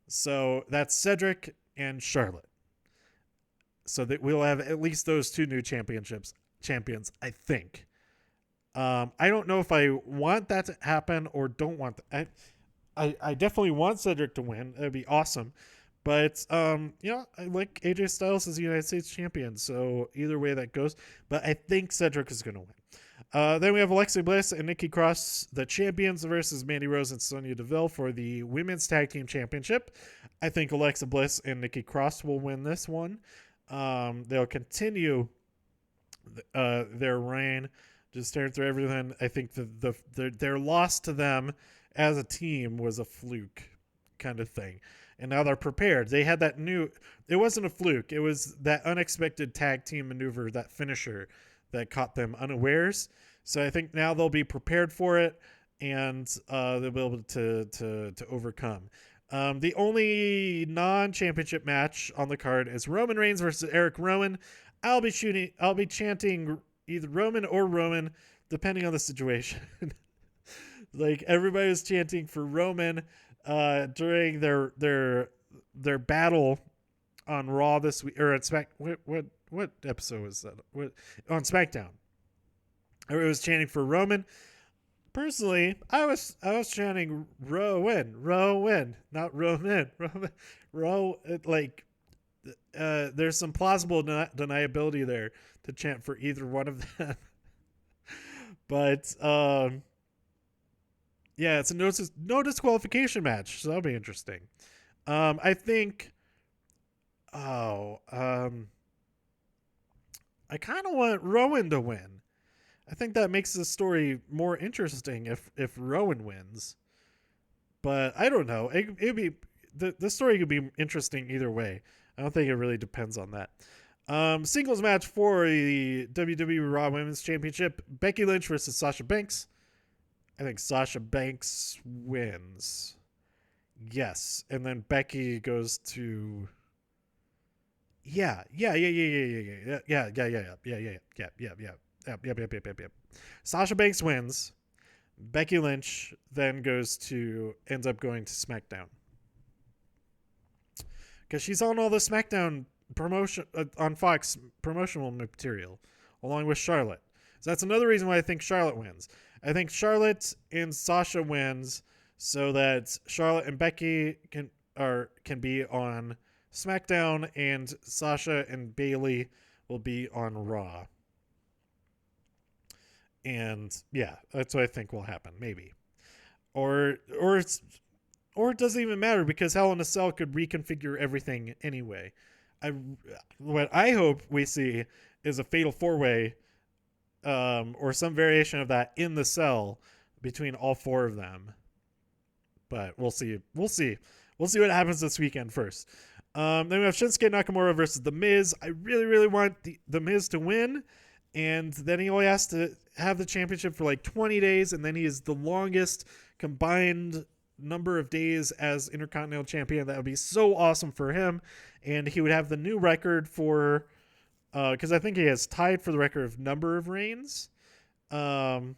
So that's Cedric and Charlotte. So that we'll have at least those two new champions, I think. I don't know if I want that to happen or don't want that. I definitely want Cedric to win. That'd be awesome. But I like AJ Styles as the United States champion, so either way that goes. But I think Cedric is going to win. Then we have Alexa Bliss and Nikki Cross, the champions, versus Mandy Rose and Sonya Deville for the Women's Tag Team Championship. I think Alexa Bliss and Nikki Cross will win this one. They'll continue their reign, just tearing through everything. I think their loss to them as a team was a fluke kind of thing. And now they're prepared. They had that it wasn't a fluke. It was that unexpected tag team maneuver, that finisher that caught them unawares. So I think now they'll be prepared for it, and they'll be able to overcome. The only non-championship match on the card is Roman Reigns versus Eric Rowan. I'll be chanting either Roman or Roman, depending on the situation. Like everybody was chanting for Roman during their battle on Raw this week, or at what episode was that? On SmackDown. Everybody was chanting for Roman. Personally, I was chanting Rowan, not Roman. There's some plausible deniability there to chant for either one of them. But yeah, it's a no disqualification match, so that'll be interesting. I think. I kind of want Rowan to win. I think that makes the story more interesting if Rowan wins. But I don't know. It'd be the story could be interesting either way. I don't think it really depends on that. Singles match for the WWE Raw Women's Championship: Becky Lynch versus Sasha Banks. I think Sasha Banks wins. Yes, and then Becky goes to. Yeah. Sasha Banks wins. Becky Lynch then ends up going to SmackDown. Because she's on all the SmackDown promotion on Fox promotional material, along with Charlotte. So that's another reason why I think Charlotte wins. I think Charlotte and Sasha wins so that Charlotte and Becky can be on SmackDown, and Sasha and Bayley will be on Raw. And yeah, that's what I think will happen. Maybe, or it doesn't even matter because Hell in a Cell could reconfigure everything anyway. What I hope we see is a fatal 4-way, or some variation of that in the cell between all four of them. But we'll see. We'll see what happens this weekend first. Then we have Shinsuke Nakamura versus The Miz. I really, really want the Miz to win. And then he only has to have the championship for like 20 days. And then he is the longest combined number of days as Intercontinental Champion. That would be so awesome for him. And he would have the new record for, because I think he has tied for the record of number of reigns. So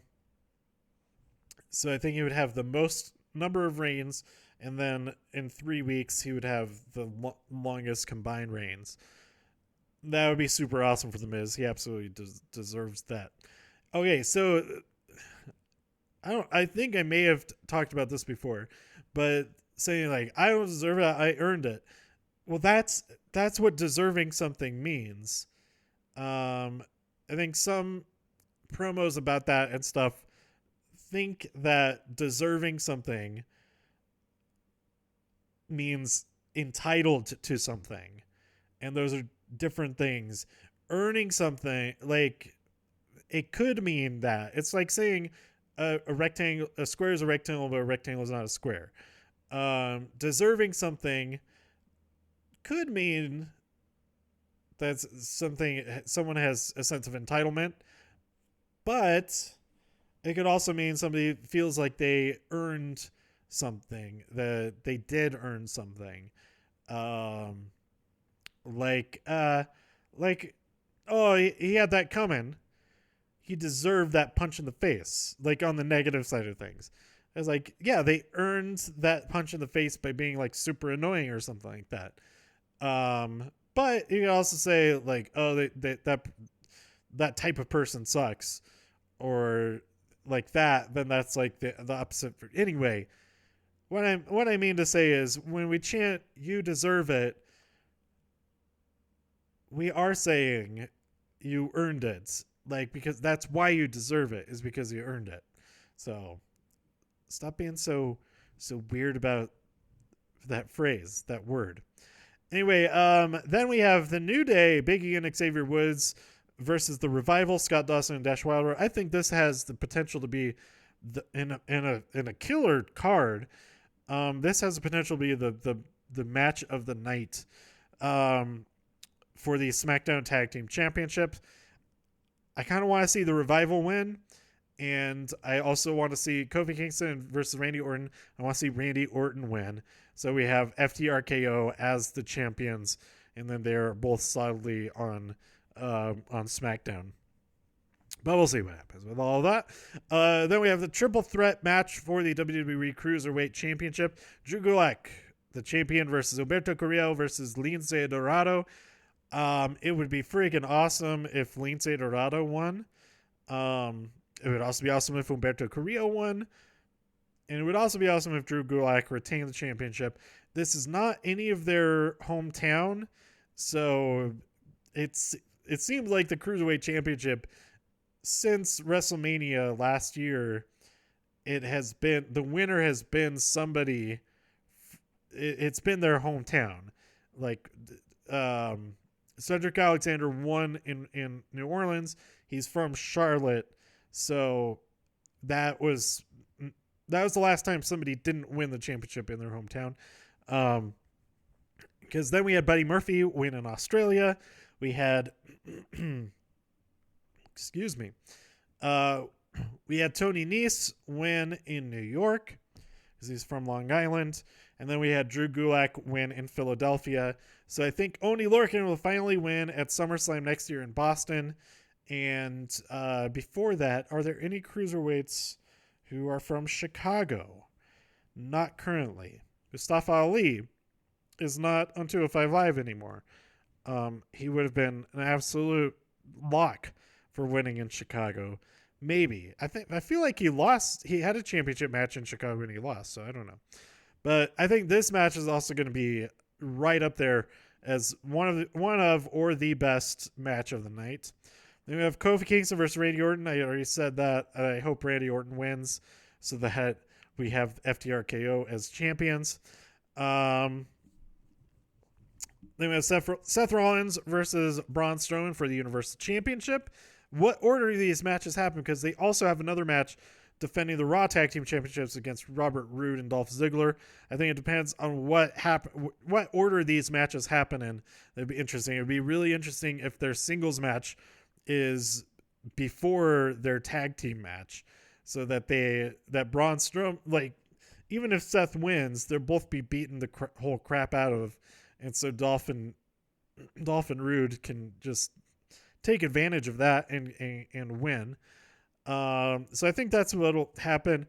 I think he would have the most number of reigns. And then in 3 weeks, he would have the longest combined reigns. That would be super awesome for The Miz. He absolutely deserves that. Okay, so I think I may have talked about this before, but saying like, I don't deserve it, I earned it. Well, that's what deserving something means. I think some promos about that and stuff think that deserving something means entitled to something, and those are different things. Earning something, like, it could mean that it's like saying a square is a rectangle, but a rectangle is not a square. Deserving something could mean that's something someone has a sense of entitlement, but it could also mean somebody feels like they earned something, that they did earn something. Um, like, like, oh, he had that coming. He deserved that punch in the face, like on the negative side of things. It's like, yeah, they earned that punch in the face by being like super annoying or something like that. But you can also say like, oh, that type of person sucks, or like that. Then that's like the opposite. Anyway, what I mean to say is when we chant "you deserve it," we are saying you earned it. Like, because that's why you deserve it, is because you earned it. So stop being so weird about that phrase, that word. Anyway, then we have the New Day, Big E and Xavier Woods versus the Revival, Scott Dawson and Dash Wilder. I think this has the potential to be in a killer card. This has the potential to be the match of the night for the SmackDown Tag Team Championship. I kind of want to see the Revival win, and I also want to see Kofi Kingston versus Randy Orton. I want to see Randy Orton win. So we have FTRKO as the champions, and then they're both solidly on SmackDown. But we'll see what happens with all of that. Then we have the triple threat match for the WWE Cruiserweight Championship. Drew Gulak, the champion, versus Alberto Carrillo versus Lince Dorado. It would be freaking awesome if Lince Dorado won. It would also be awesome if Humberto Carrillo won. And it would also be awesome if Drew Gulak retained the championship. This is not any of their hometown, so it seems like the Cruiserweight Championship, since WrestleMania last year, the winner has been somebody. It's been their hometown. Like, Cedric Alexander won in New Orleans. He's from Charlotte, so that was the last time somebody didn't win the championship in their hometown. Because then we had Buddy Murphy win in Australia. We had, excuse me, we had Tony Nese win in New York because he's from Long Island. And then we had Drew Gulak win in Philadelphia. So I think Oney Lorcan will finally win at SummerSlam next year in Boston. And before that, are there any cruiserweights who are from Chicago? Not currently. Mustafa Ali is not on 205 Live anymore. He would have been an absolute lock for winning in Chicago. Maybe. I feel like he lost. He had a championship match in Chicago and he lost, so I don't know. But I think this match is also going to be right up there as one of or the best match of the night. Then we have Kofi Kingston versus Randy Orton. I already said that. I hope Randy Orton wins so that we have FTRKO as champions. Then we have Seth Rollins versus Braun Strowman for the Universal Championship. What order do these matches happen? Because they also have another match defending the Raw Tag Team Championships against Robert Roode and Dolph Ziggler. I think it depends on what order these matches happen in. That'd be interesting. It'd be really interesting if their singles match is before their tag team match, so that Braun Strowman, like, even if Seth wins, they'll both be beating the whole crap out of, and so Dolph and Roode can just take advantage of that and win. So I think that's what'll happen.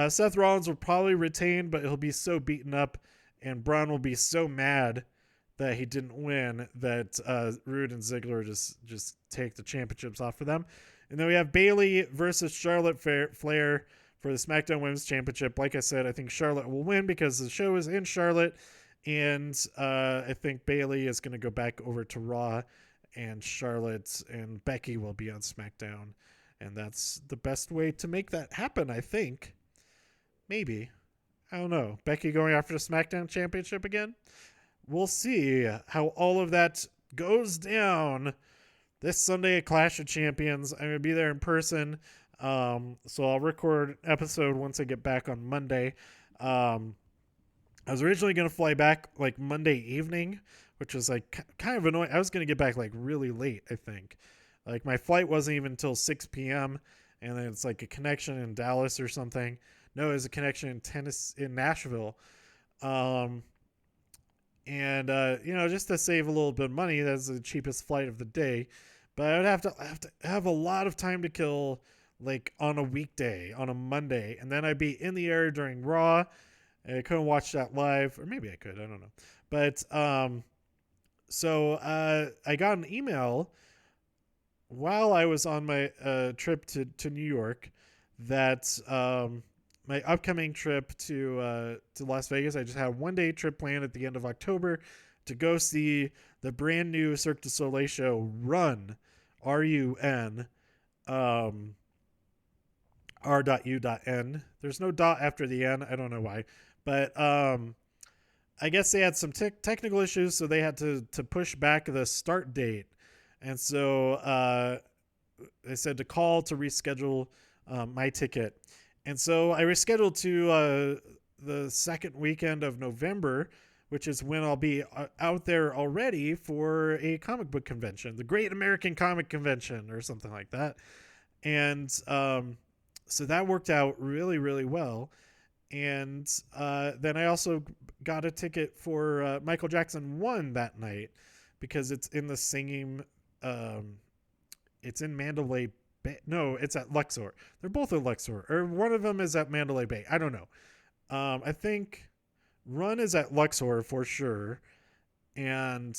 Seth Rollins will probably retain, but he'll be so beaten up, and Braun will be so mad that he didn't win that Roode and Ziggler just take the championships off for them. And then we have Bayley versus Charlotte Flair for the SmackDown Women's Championship. Like I said, I think Charlotte will win because the show is in Charlotte, and I think Bayley is going to go back over to Raw, and Charlotte and Becky will be on SmackDown. And that's the best way to make that happen, I think. Maybe. I don't know. Becky going after the SmackDown Championship again? We'll see how all of that goes down this Sunday at Clash of Champions. I'm going to be there in person. So I'll record an episode once I get back on Monday. I was originally going to fly back like Monday evening, which was like kind of annoying. I was going to get back like really late, I think. Like my flight wasn't even until 6 p.m. and then it's like a connection in Dallas or something. No, it was a connection in Tennessee, in Nashville. Um, and just to save a little bit of money, that's the cheapest flight of the day. But I would have a lot of time to kill, like on a weekday, on a Monday, and then I'd be in the air during Raw. I couldn't watch that live, or maybe I could. I don't know. But I got an email while I was on my trip to New York that my upcoming trip to Las Vegas, I just had a 1 day trip planned at the end of October to go see the brand new Cirque du Soleil show Run, RUN, R.U.N. There's no dot after the N. I don't know why. But I guess they had some technical issues, so they had to push back the start date. And so they said to call to reschedule my ticket. And so I rescheduled to the second weekend of November, which is when I'll be out there already for a comic book convention, the Great American Comic Convention or something like that. And so that worked out really, really well. And then I also got a ticket for Michael Jackson 1 that night because it's in the singing. It's in Mandalay Bay. No, it's at Luxor. They're both at Luxor, or one of them is at Mandalay Bay. I don't know. I think Run is at Luxor for sure, and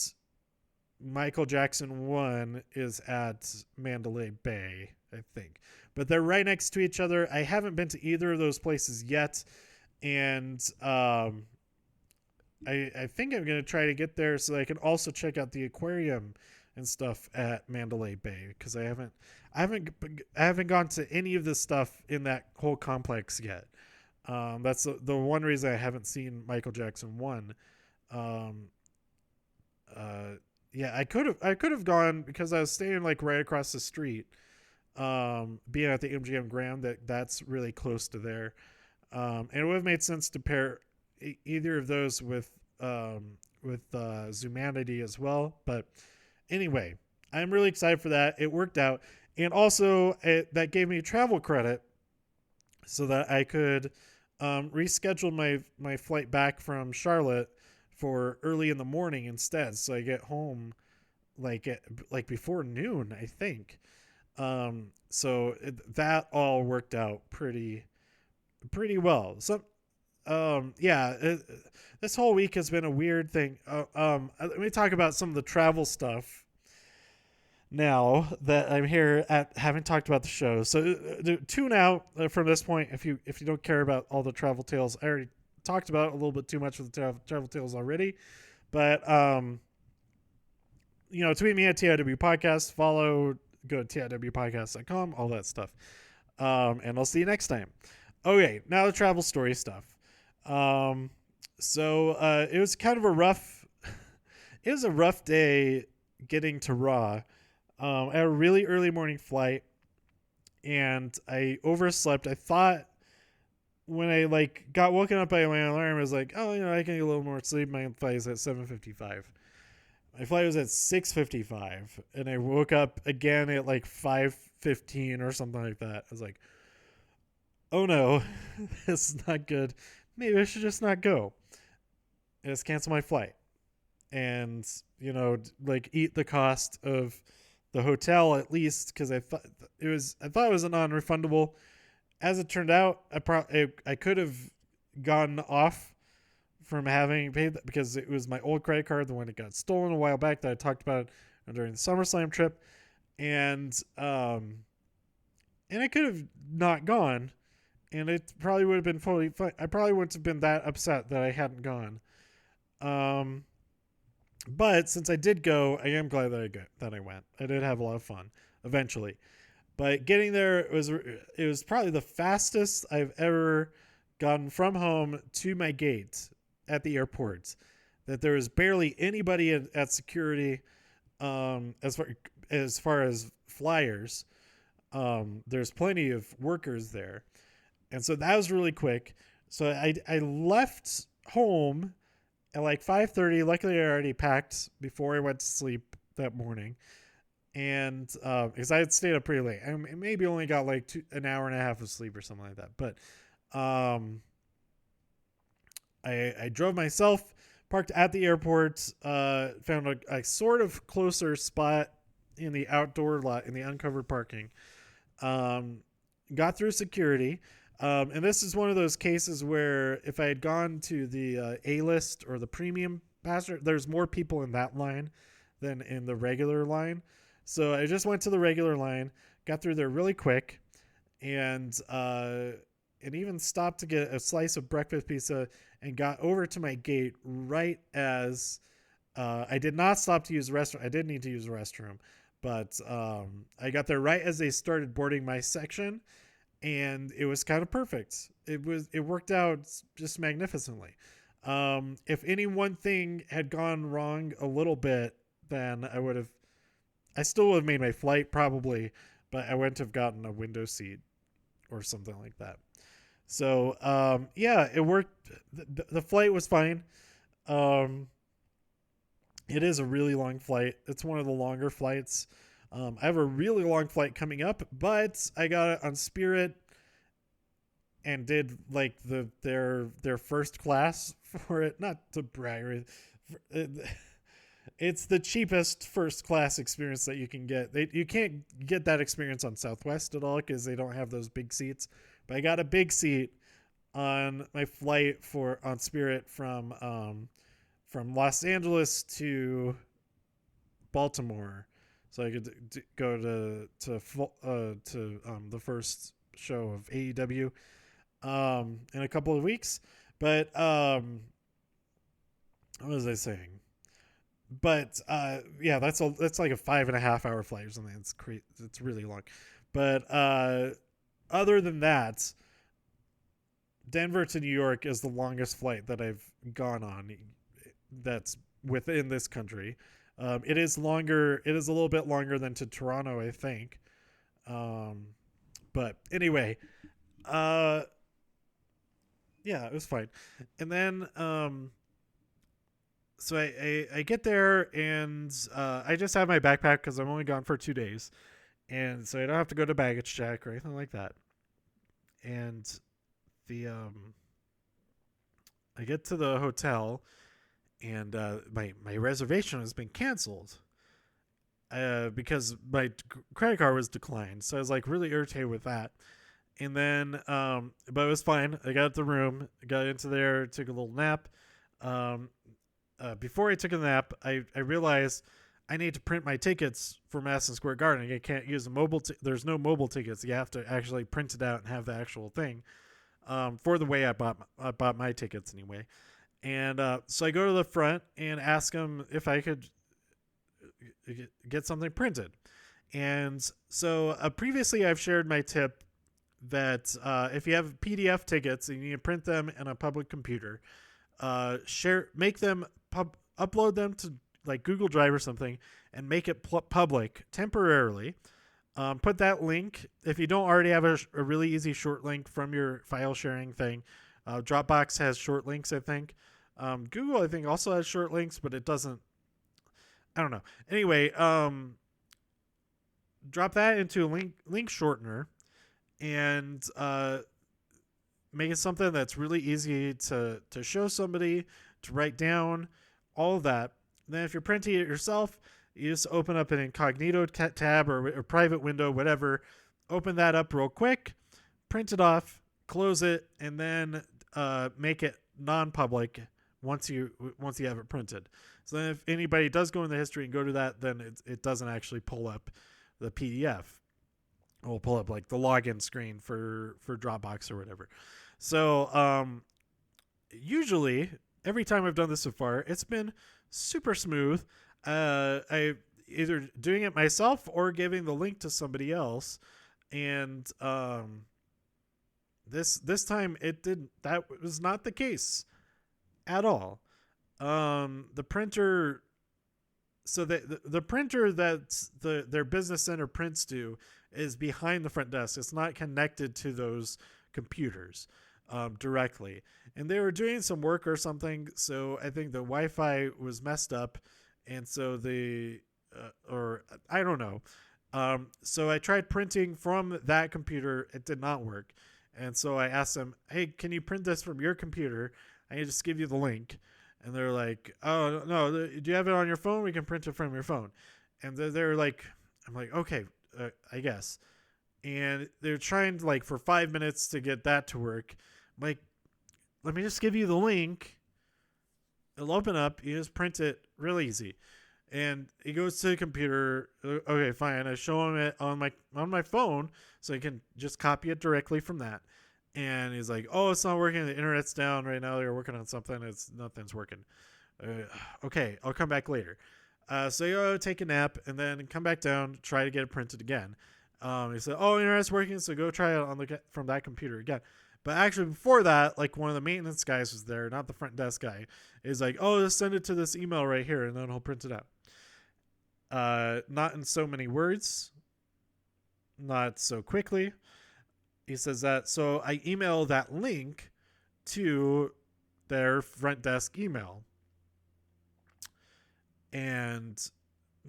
Michael Jackson 1 is at Mandalay Bay, I think. But they're right next to each other. I haven't been to either of those places yet, and I think I'm going to try to get there so that I can also check out the aquarium and stuff at Mandalay Bay, because I haven't gone to any of this stuff in that whole complex yet. That's the one reason I haven't seen Michael Jackson 1. Yeah, I could have gone because I was staying like right across the street. Being at the MGM Grand, that's really close to there. And it would have made sense to pair either of those with Zumanity as well. But anyway, I'm really excited for that. It worked out. And also, that gave me travel credit so that I could reschedule my flight back from Charlotte for early in the morning instead. So I get home like before noon, I think. So that all worked out pretty well. So this whole week has been a weird thing. Let me talk about some of the travel stuff now that I'm here at having talked about the show. So tune out from this point if you don't care about all the travel tales. I already talked about a little bit too much of the travel tales already, but tweet me at TIW Podcast, go to TIWpodcast.com, all that stuff. And I'll see you next time. Okay, now the travel story stuff. So it was kind of a rough day getting to Raw. I had a really early morning flight and I overslept. I thought when I got woken up by my alarm, I was like, oh, I can get a little more sleep. My flight is at 7:55. My flight was at 6:55 and I woke up again at 5:15 or something like that. I was like, oh no, this is not good. Maybe I should just not go. And just cancel my flight. And, eat the cost of the hotel at least, because I thought it was a non-refundable. As it turned out, I could have gone off from having paid that because it was my old credit card, the one that got stolen a while back that I talked about during the SummerSlam trip, and I could have not gone, and it probably would have been fully fine. I probably wouldn't have been that upset that I hadn't gone. But since I did go, I am glad that I went. I did have a lot of fun eventually. But getting there it was probably the fastest I've ever gotten from home to my gate at the airport. That there was barely anybody at security as far as flyers. There's plenty of workers there. And so that was really quick. So I left home at like 5:30. Luckily, I already packed before I went to sleep that morning, and because I had stayed up pretty late, I maybe only got like an hour and a half of sleep or something like that. But I drove myself, parked at the airport, found a sort of closer spot in the outdoor lot in the uncovered parking. Got through security. And this is one of those cases where if I had gone to the A-list or the premium passenger, there's more people in that line than in the regular line. So I just went to the regular line, got through there really quick, and even stopped to get a slice of breakfast pizza and got over to my gate right as I did not stop to use the restroom. I did need to use the restroom, but I got there right as they started boarding my section, and it was kind of perfect. It worked out just magnificently. If any one thing had gone wrong a little bit, then I still would have made my flight probably, but I wouldn't have gotten a window seat or something like that. So yeah, it worked. The flight was fine. It is a really long flight. It's one of the longer flights. I have a really long flight coming up, but I got it on Spirit and did like their first class for it. Not to brag, it's the cheapest first class experience that you can get. You can't get that experience on Southwest at all because they don't have those big seats. But I got a big seat on my flight on Spirit from Los Angeles to Baltimore, so I could go to the first show of AEW in a couple of weeks. But what was I saying? But yeah, that's like a 5.5 hour flight or something. It's really long. But other than that, Denver to New York is the longest flight that I've gone on. That's within this country. It is longer. It is a little bit longer than to Toronto, I think. But anyway, yeah, it was fine. And then, so I get there and I just have my backpack because I'm only gone for 2 days, and so I don't have to go to baggage check or anything like that. And I get to the hotel, and my reservation has been canceled because my credit card was declined. So I was like really irritated with that. And then, but it was fine. I got the room, got into there, took a little nap. Before I took a nap, I realized I need to print my tickets for Madison Square Garden. I can't use a mobile. There's no mobile tickets. You have to actually print it out and have the actual thing. For the way I bought my tickets anyway. And so I go to the front and ask them if I could get something printed. And so previously I've shared my tip that if you have PDF tickets and you need to print them in a public computer, make them upload them to like Google Drive or something and make it public temporarily. Put that link, if you don't already have a really easy short link from your file sharing thing. Dropbox has short links, I think. Google, I think, also has short links, but it doesn't. I don't know. Anyway, drop that into a link shortener and make it something that's really easy to show somebody, to write down, all of that. And then if you're printing it yourself, you just open up an incognito tab or a private window, whatever. Open that up real quick, print it off, close it, and then make it non-public once you have it printed. So then if anybody does go in the history and go to that, then it doesn't actually pull up the PDF. It will pull up like the login screen for Dropbox or whatever. So usually, every time I've done this so far, it's been super smooth. I either doing it myself or giving the link to somebody else, and this time it didn't. That was not the case at all. The printer, so the printer that their business center prints to is behind the front desk. It's not connected to those computers. directly. And they were doing some work or something, so I think the Wi-Fi was messed up, and so or I don't know. So I tried printing from that computer. It did not work. And so I asked them, hey, can you print this from your computer? I can just give you the link. And they're like, oh, no, do you have it on your phone? We can print it from your phone. And they're like, I'm like, okay, I guess. And they're trying like for 5 minutes to get that to work. I'm like, let me just give you the link. It'll open up. You just print it real easy. And he goes to the computer. Okay, fine. I show him it on my phone, so he can just copy it directly from that. And he's like, "Oh, it's not working. The internet's down right now. They're working on something. Nothing's working." Okay, I'll come back later. So you go take a nap and then come back down, try to get it printed again. He said, "Oh, internet's working, so go try it from that computer again." But actually, before that, like one of the maintenance guys was there, not the front desk guy. Is like, "Oh, just send it to this email right here, and then he'll print it out." Not in so many words, not so quickly. He says that. So I email that link to their front desk email. And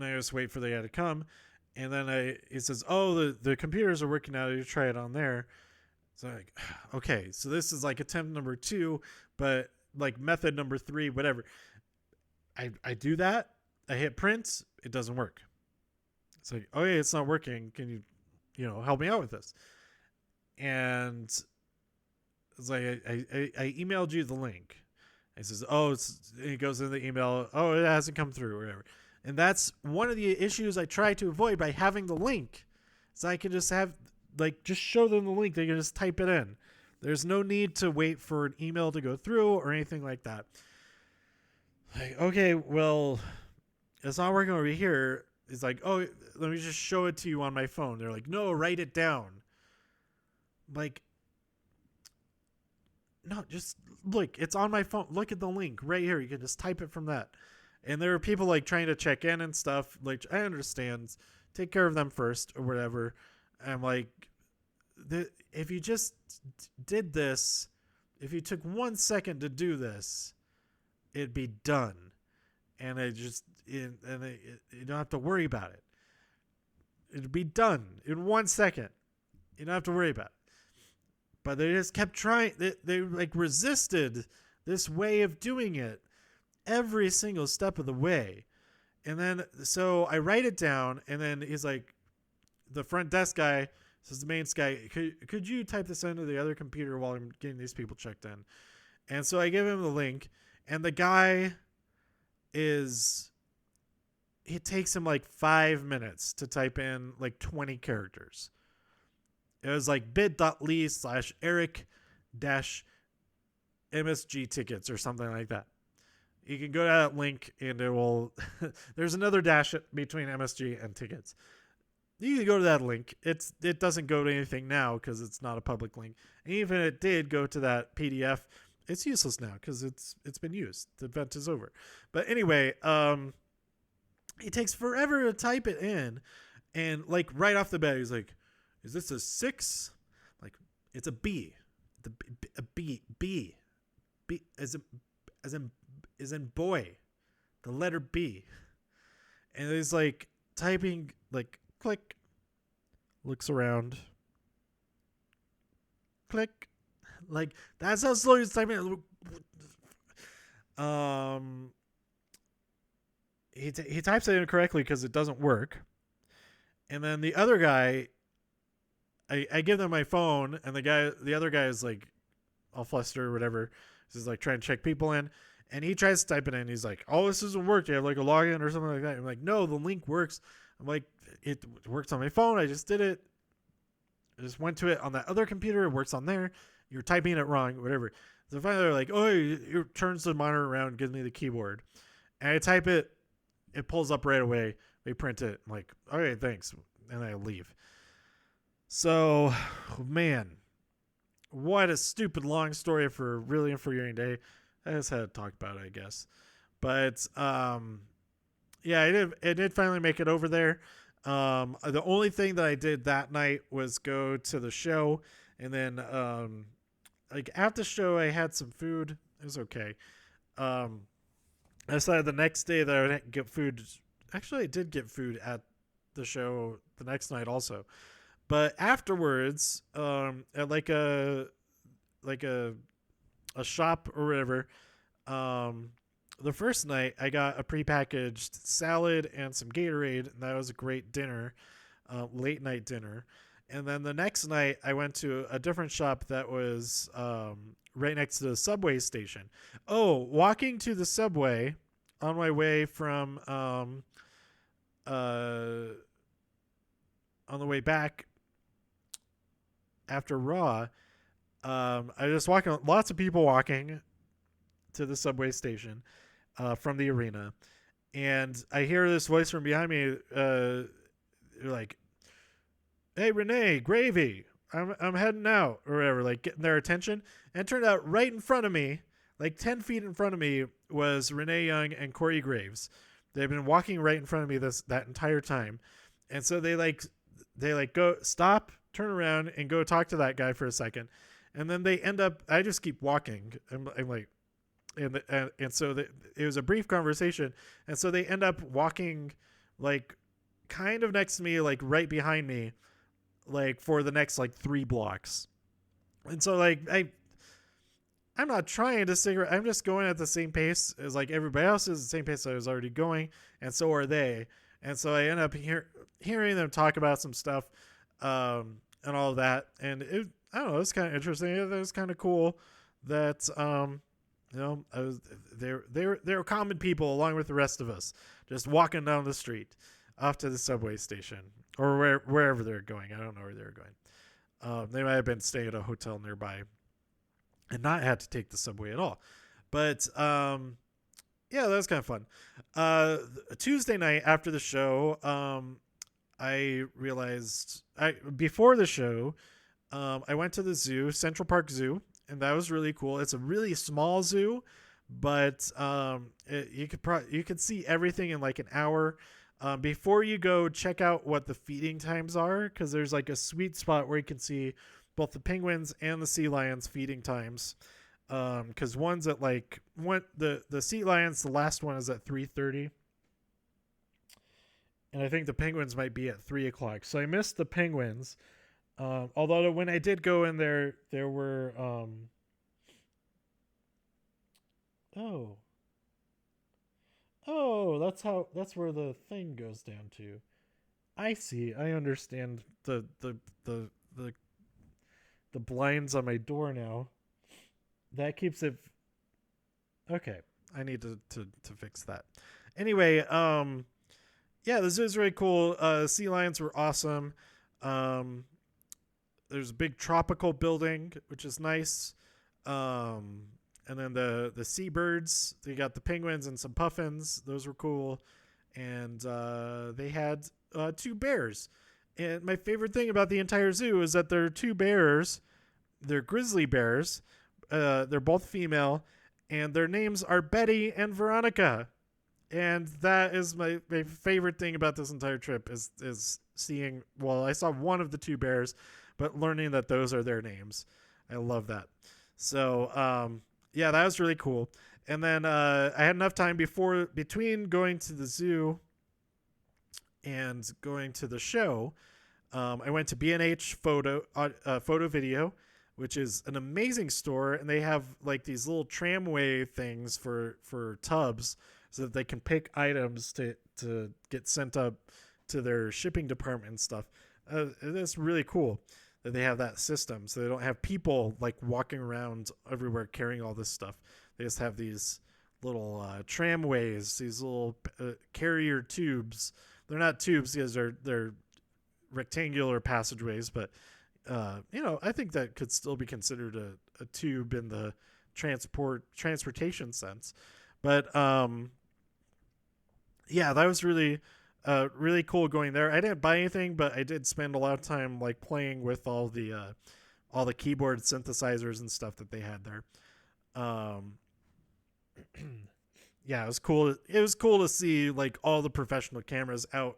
I just wait for the guy to come. And then he says, oh, the computers are working out. You try it on there. So I'm like, okay, so this is like attempt number 2, but like method number 3, whatever. I do that. I hit print. It doesn't work. It's like, okay, it's not working. Can you help me out with this? And it's like, I emailed you the link. He says, oh, it goes in the email. Oh, it hasn't come through or whatever. And that's one of the issues I try to avoid by having the link. So I can just just show them the link. They can just type it in. There's no need to wait for an email to go through or anything like that. Like, okay, well, it's not working over here. It's like, oh, let me just show it to you on my phone. They're like, no, write it down. Like, no, just look, it's on my phone. Look at the link right here. You can just type it from that. And there are people like trying to check in and stuff. Like, I understand. Take care of them first or whatever. I'm like, if you just did this, if you took 1 second to do this, it'd be done. And you don't have to worry about it. It'd be done in 1 second. You don't have to worry about it. But they just kept trying. They like resisted this way of doing it every single step of the way. And then, so I write it down, and then he's like, the front desk guy says, the main guy, could you type this into the other computer while I'm getting these people checked in? And so I give him the link, and the guy it takes him like 5 minutes to type in like 20 characters. It was like bit.ly/Eric-MSG tickets or something like that. You can go to that link and it will, there's another dash between MSG and tickets. You can go to that link. It doesn't go to anything now because it's not a public link. And even if it did go to that PDF, it's useless now because it's been used. The event is over. But anyway, it takes forever to type it in. And like right off the bat, he's like, is this a 6? Like, it's a B. A B. B as in boy. The letter B. And he's like typing, like, click. Looks around. Click. Like, that's how slow he's typing. He types it incorrectly because it doesn't work. And then the other guy, I give them my phone, and the other guy is like all flustered or whatever. He's like trying to check people in, and he tries to type it in. He's like, "Oh, this doesn't work. Do you have like a login or something like that?" I'm like, "No, the link works." I'm like, "It works on my phone. I just did it. I just went to it on that other computer. It works on there. You're typing it wrong, whatever." So finally, they're like, "Oh, he turns the monitor around and gives me the keyboard," and I type it. It pulls up right away. They print it. I'm like, "Okay, thanks," and I leave. So, man, what a stupid long story for really infuriating day. I just had to talk about it, I guess. But yeah, it did finally make it over there. The only thing that I did that night was go to the show, and then like at the show, I had some food. It was okay. Um, I decided the next day that I would get food. Actually, I did get food at the show the next night also. But afterwards, at like a shop or whatever, um, the first night I got a prepackaged salad and some Gatorade, and that was a great dinner, late night dinner. And then the next night I went to a different shop that was right next to the subway station. Oh, walking to the subway on my way from uh, on the way back after Raw, I was just walking. Lots of people walking to the subway station from the arena, and I hear this voice from behind me, like, "Hey, Renee, gravy! I'm heading out," or whatever, like getting their attention. And it turned out right in front of me, like 10 feet in front of me, was Renee Young and Corey Graves. They've been walking right in front of me that entire time, and so they go stop, turn around, and go talk to that guy for a second, and then they end up. I just keep walking. I'm like, and so it was a brief conversation, and so they end up walking, like, kind of next to me, like right behind me, like for the next like 3 blocks, and so like I'm not trying to cigarette. I'm just going at the same pace as like everybody else is, the same pace I was already going, and so are they. And so I end up hearing them talk about some stuff, and all of that. And I don't know, it's kind of interesting. It was kind of cool that they're common people along with the rest of us, just walking down the street off to the subway station or wherever they're going. I don't know where they're going. They might have been staying at a hotel nearby and not had to take the subway at all. But yeah, that was kind of fun. Tuesday night after the show, I realized before the show, I went to the zoo, Central Park Zoo, and that was really cool. It's a really small zoo, but you could see everything in like an hour. Before you go, check out what the feeding times are, because there's like a sweet spot where you can see both the penguins and the sea lions feeding times. Because one's at like the sea lions, the last one is at 3:30, and I think the penguins might be at 3 o'clock. So I missed the penguins. Although when I did go in there were that's where the thing goes down to. I see. I understand the blinds on my door now. That keeps it okay. I need to fix that. Anyway, yeah, this is really cool. Sea lions were awesome. There's a big tropical building, which is nice. And then the seabirds, they got the penguins and some puffins. Those were cool. And they had 2 bears. And my favorite thing about the entire zoo is that there are 2 bears. They're grizzly bears. They're both female. And their names are Betty and Veronica. And that is my favorite thing about this entire trip is seeing, well, I saw one of the 2 bears, but learning that those are their names. I love that. So, yeah, that was really cool. And then I had enough time between going to the zoo and going to the show. I went to B&H Photo Video, which is an amazing store, and they have like these little tramway things for tubs, so that they can pick items to get sent up to their shipping department and stuff. It's really cool that they have that system, so they don't have people like walking around everywhere carrying all this stuff. They just have these little tramways, these little carrier tubes. They're not tubes because they're rectangular passageways, but I think that could still be considered a tube in the transportation sense. But yeah, that was really really cool going there. I didn't buy anything, but I did spend a lot of time like playing with all the keyboard synthesizers and stuff that they had there. Yeah, it was cool. It was cool to see like all the professional cameras out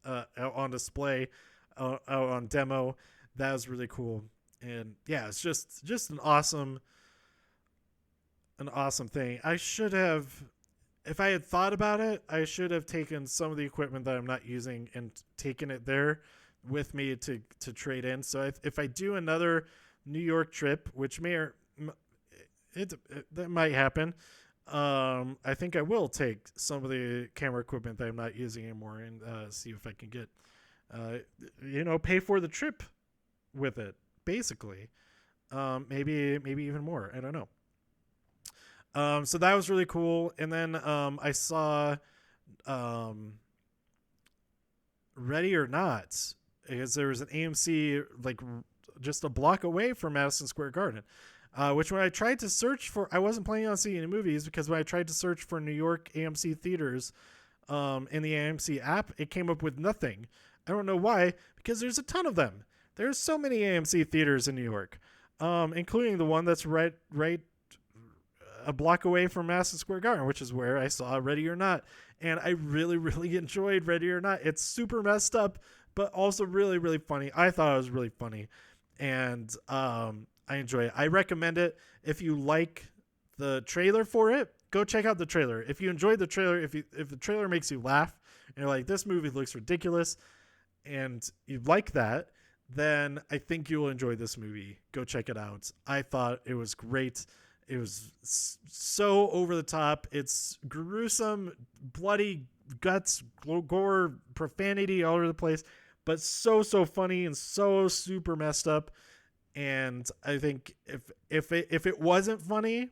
on display, out on demo. That was really cool. And yeah, it's just an awesome thing. I should have, if I had thought about it, I should have taken some of the equipment that I'm not using and taken it there with me to trade in. So if I do another New York trip, which may or that might happen, I think I will take some of the camera equipment that I'm not using anymore and see if I can get, uh, pay for the trip with it, basically. Maybe even more. I don't know. So that was really cool. And then I saw um, Ready or Not, because there was an AMC like just a block away from Madison Square Garden. Which when I tried to search for, I wasn't planning on seeing any movies, because when I tried to search for New York AMC theaters in the AMC app, it came up with nothing. I don't know why, because there's a ton of them. There's so many AMC theaters in New York, including the one that's right a block away from Madison Square Garden, which is where I saw Ready or Not. And I really, really enjoyed Ready or Not. It's super messed up, but also really, really funny. I thought it was really funny. And I enjoy it. I recommend it. If you like the trailer for it, go check out the trailer. If you enjoyed the trailer, if the trailer makes you laugh and you're like, this movie looks ridiculous, and you like that, then I think you will enjoy this movie. Go check it out. I thought it was great. It was so over the top. It's gruesome, bloody, guts, gore, profanity all over the place, but so funny and so super messed up. And I think if it wasn't funny,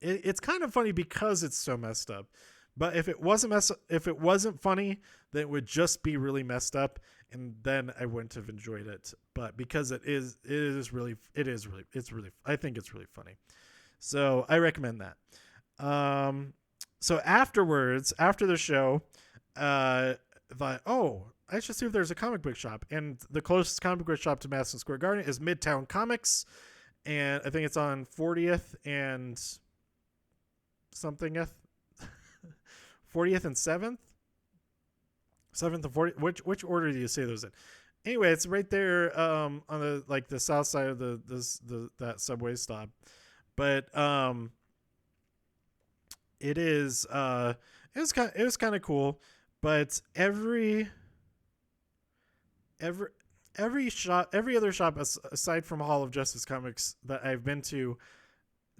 it's kind of funny because it's so messed up. But if it wasn't funny, then it would just be really messed up, and then I wouldn't have enjoyed it. But because it's really, I think it's really funny. So I recommend that. So afterwards, after the show, I thought, oh, I should see if there's a comic book shop. And the closest comic book shop to Madison Square Garden is Midtown Comics. And I think it's on 40th and something. 40th and 7th? 7th and 40th. Which order do you say those in? Anyway, it's right there on the south side of that subway stop. But it was kind of cool. But every other shop aside from Hall of Justice Comics that I've been to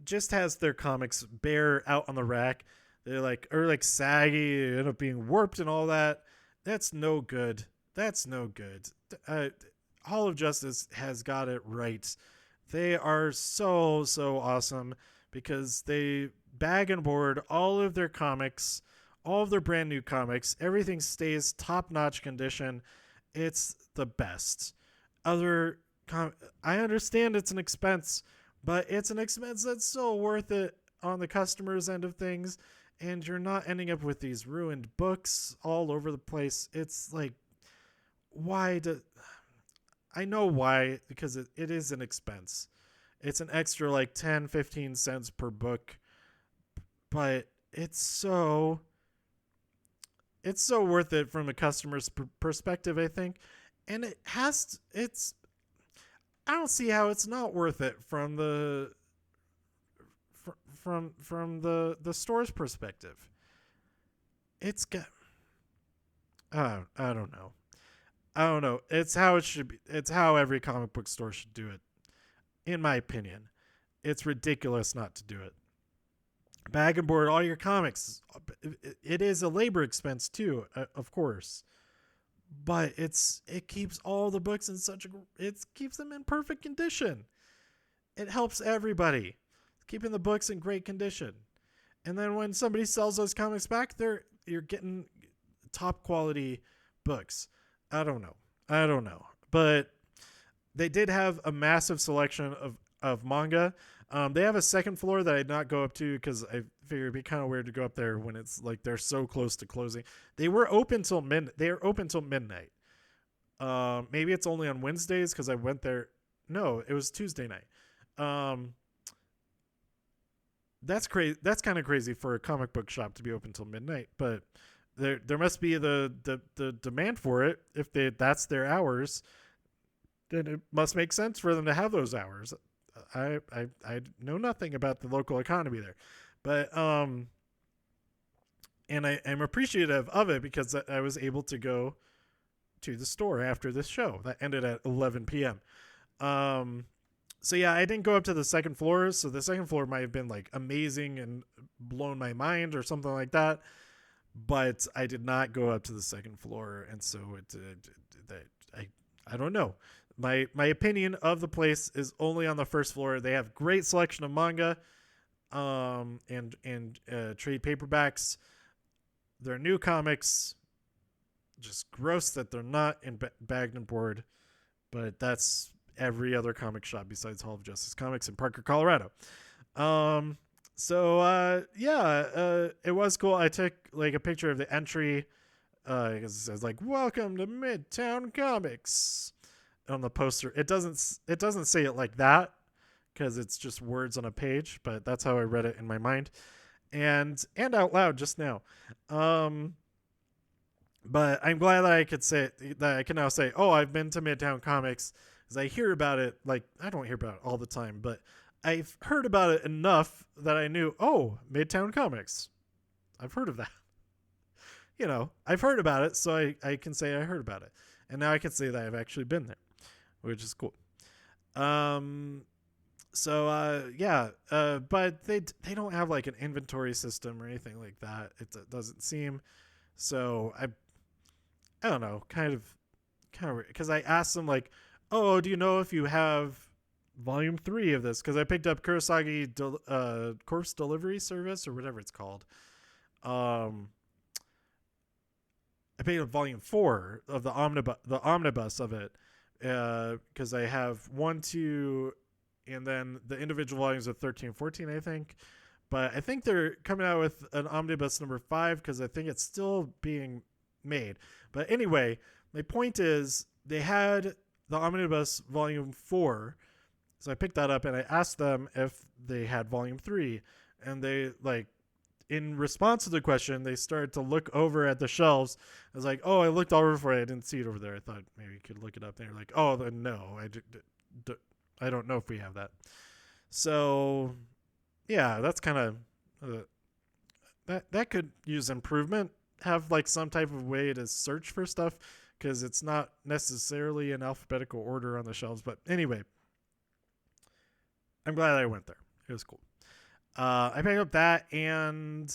just has their comics bare out on the rack. They're like saggy, they end up being warped and all that. That's no good. Hall of Justice has got it right. They are so awesome because they bag and board all of their comics, all of their brand new comics. Everything stays top-notch condition. It's the best. I understand it's an expense, but it's an expense that's so worth it on the customer's end of things, and you're not ending up with these ruined books all over the place. It's like, I know why, because it is an expense. It's an extra like 10-15 cents per book, but it's so worth it from a customer's perspective, I think. And I don't see how it's not worth it from the store's perspective. It's got, I don't know. It's how it should be. It's how every comic book store should do it, in my opinion. It's ridiculous not to do it. Bag and board all your comics. It is a labor expense too, of course, but it keeps all the books in it keeps them in perfect condition. It helps everybody, keeping the books in great condition. And then when somebody sells those comics back, you're getting top quality books. I don't know, but they did have a massive selection of manga. They have a second floor that I did not go up to because I figured it'd be kind of weird to go up there when it's like they're so close to closing. They were open till midnight. Maybe it's only on Wednesdays because I went there. No, it was Tuesday night. That's crazy. That's kind of crazy for a comic book shop to be open till midnight, but there must be the demand for it if that's their hours. then it must make sense for them to have those hours. I know nothing about the local economy there, but and I'm appreciative of it because I was able to go to the store after this show that ended at 11 p.m. So yeah, I didn't go up to the second floor, so the second floor might have been like amazing and blown my mind or something like that, but I did not go up to the second floor, and so I don't know. My opinion of the place is only on the first floor. They have great selection of manga, and trade paperbacks. Their new comics, just gross that they're not in bagged and board, but that's every other comic shop besides Hall of Justice Comics in Parker, Colorado. It was cool. I took like a picture of the entry because it says like "Welcome to Midtown Comics" on the poster. It doesn't say it like that because it's just words on a page, but that's how I read it in my mind and out loud just now. But I'm glad that I could say that I can now say, oh, I've been to Midtown Comics, because I hear about it. Like, I don't hear about it all the time, but I've heard about it enough that I knew, oh, Midtown Comics. I've heard of that. I've heard about it, so I can say I heard about it. And now I can say that I've actually been there, which is cool. But they don't have like an inventory system or anything like that. It doesn't seem. So I don't know, kind of, because I asked them like, oh, do you know if you have volume 3 of this? Because I picked up Kurosagi Corpse Delivery Service or whatever it's called. I picked up volume 4 of the omnibus of it, because I have 1, 2, and then the individual volumes of 13, 14, I think. But I think they're coming out with an omnibus number 5 because I think it's still being made. But anyway, my point is they had the omnibus volume 4. So I picked that up and I asked them if they had volume 3. And they, like, in response to the question, they started to look over at the shelves. I was like, oh, I looked over for it. I didn't see it over there. I thought maybe you could look it up. They were like, oh, then no, I don't know if we have that. So yeah, that's kind of that could use improvement. Have like some type of way to search for stuff, because it's not necessarily in alphabetical order on the shelves. But anyway, I'm glad I went there. It was cool. I picked up that, and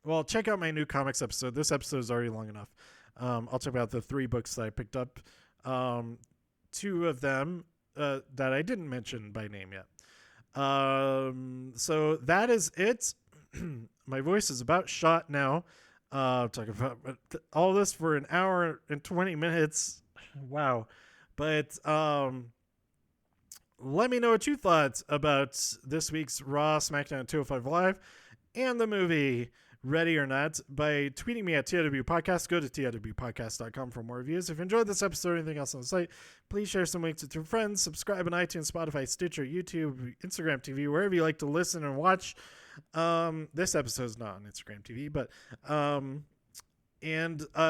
well, check out my new comics episode. This episode is already long enough. I'll talk about the 3 books that I picked up. 2 of them that I didn't mention by name yet. So that is it. My voice is about shot now. Talking about all this for an hour and 20 minutes. Wow. But let me know what you thought about this week's Raw, SmackDown 205 Live and the movie Ready or Not by tweeting me at TIW Podcast. Go to TIWpodcast.com for more reviews. If you enjoyed this episode or anything else on the site, please share some links with your friends. Subscribe on iTunes, Spotify, Stitcher, YouTube, Instagram TV, wherever you like to listen and watch. This episode is not on Instagram TV, but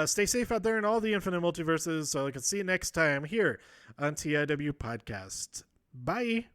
stay safe out there in all the infinite multiverses. So I can see you next time here on TIW Podcast. Bye.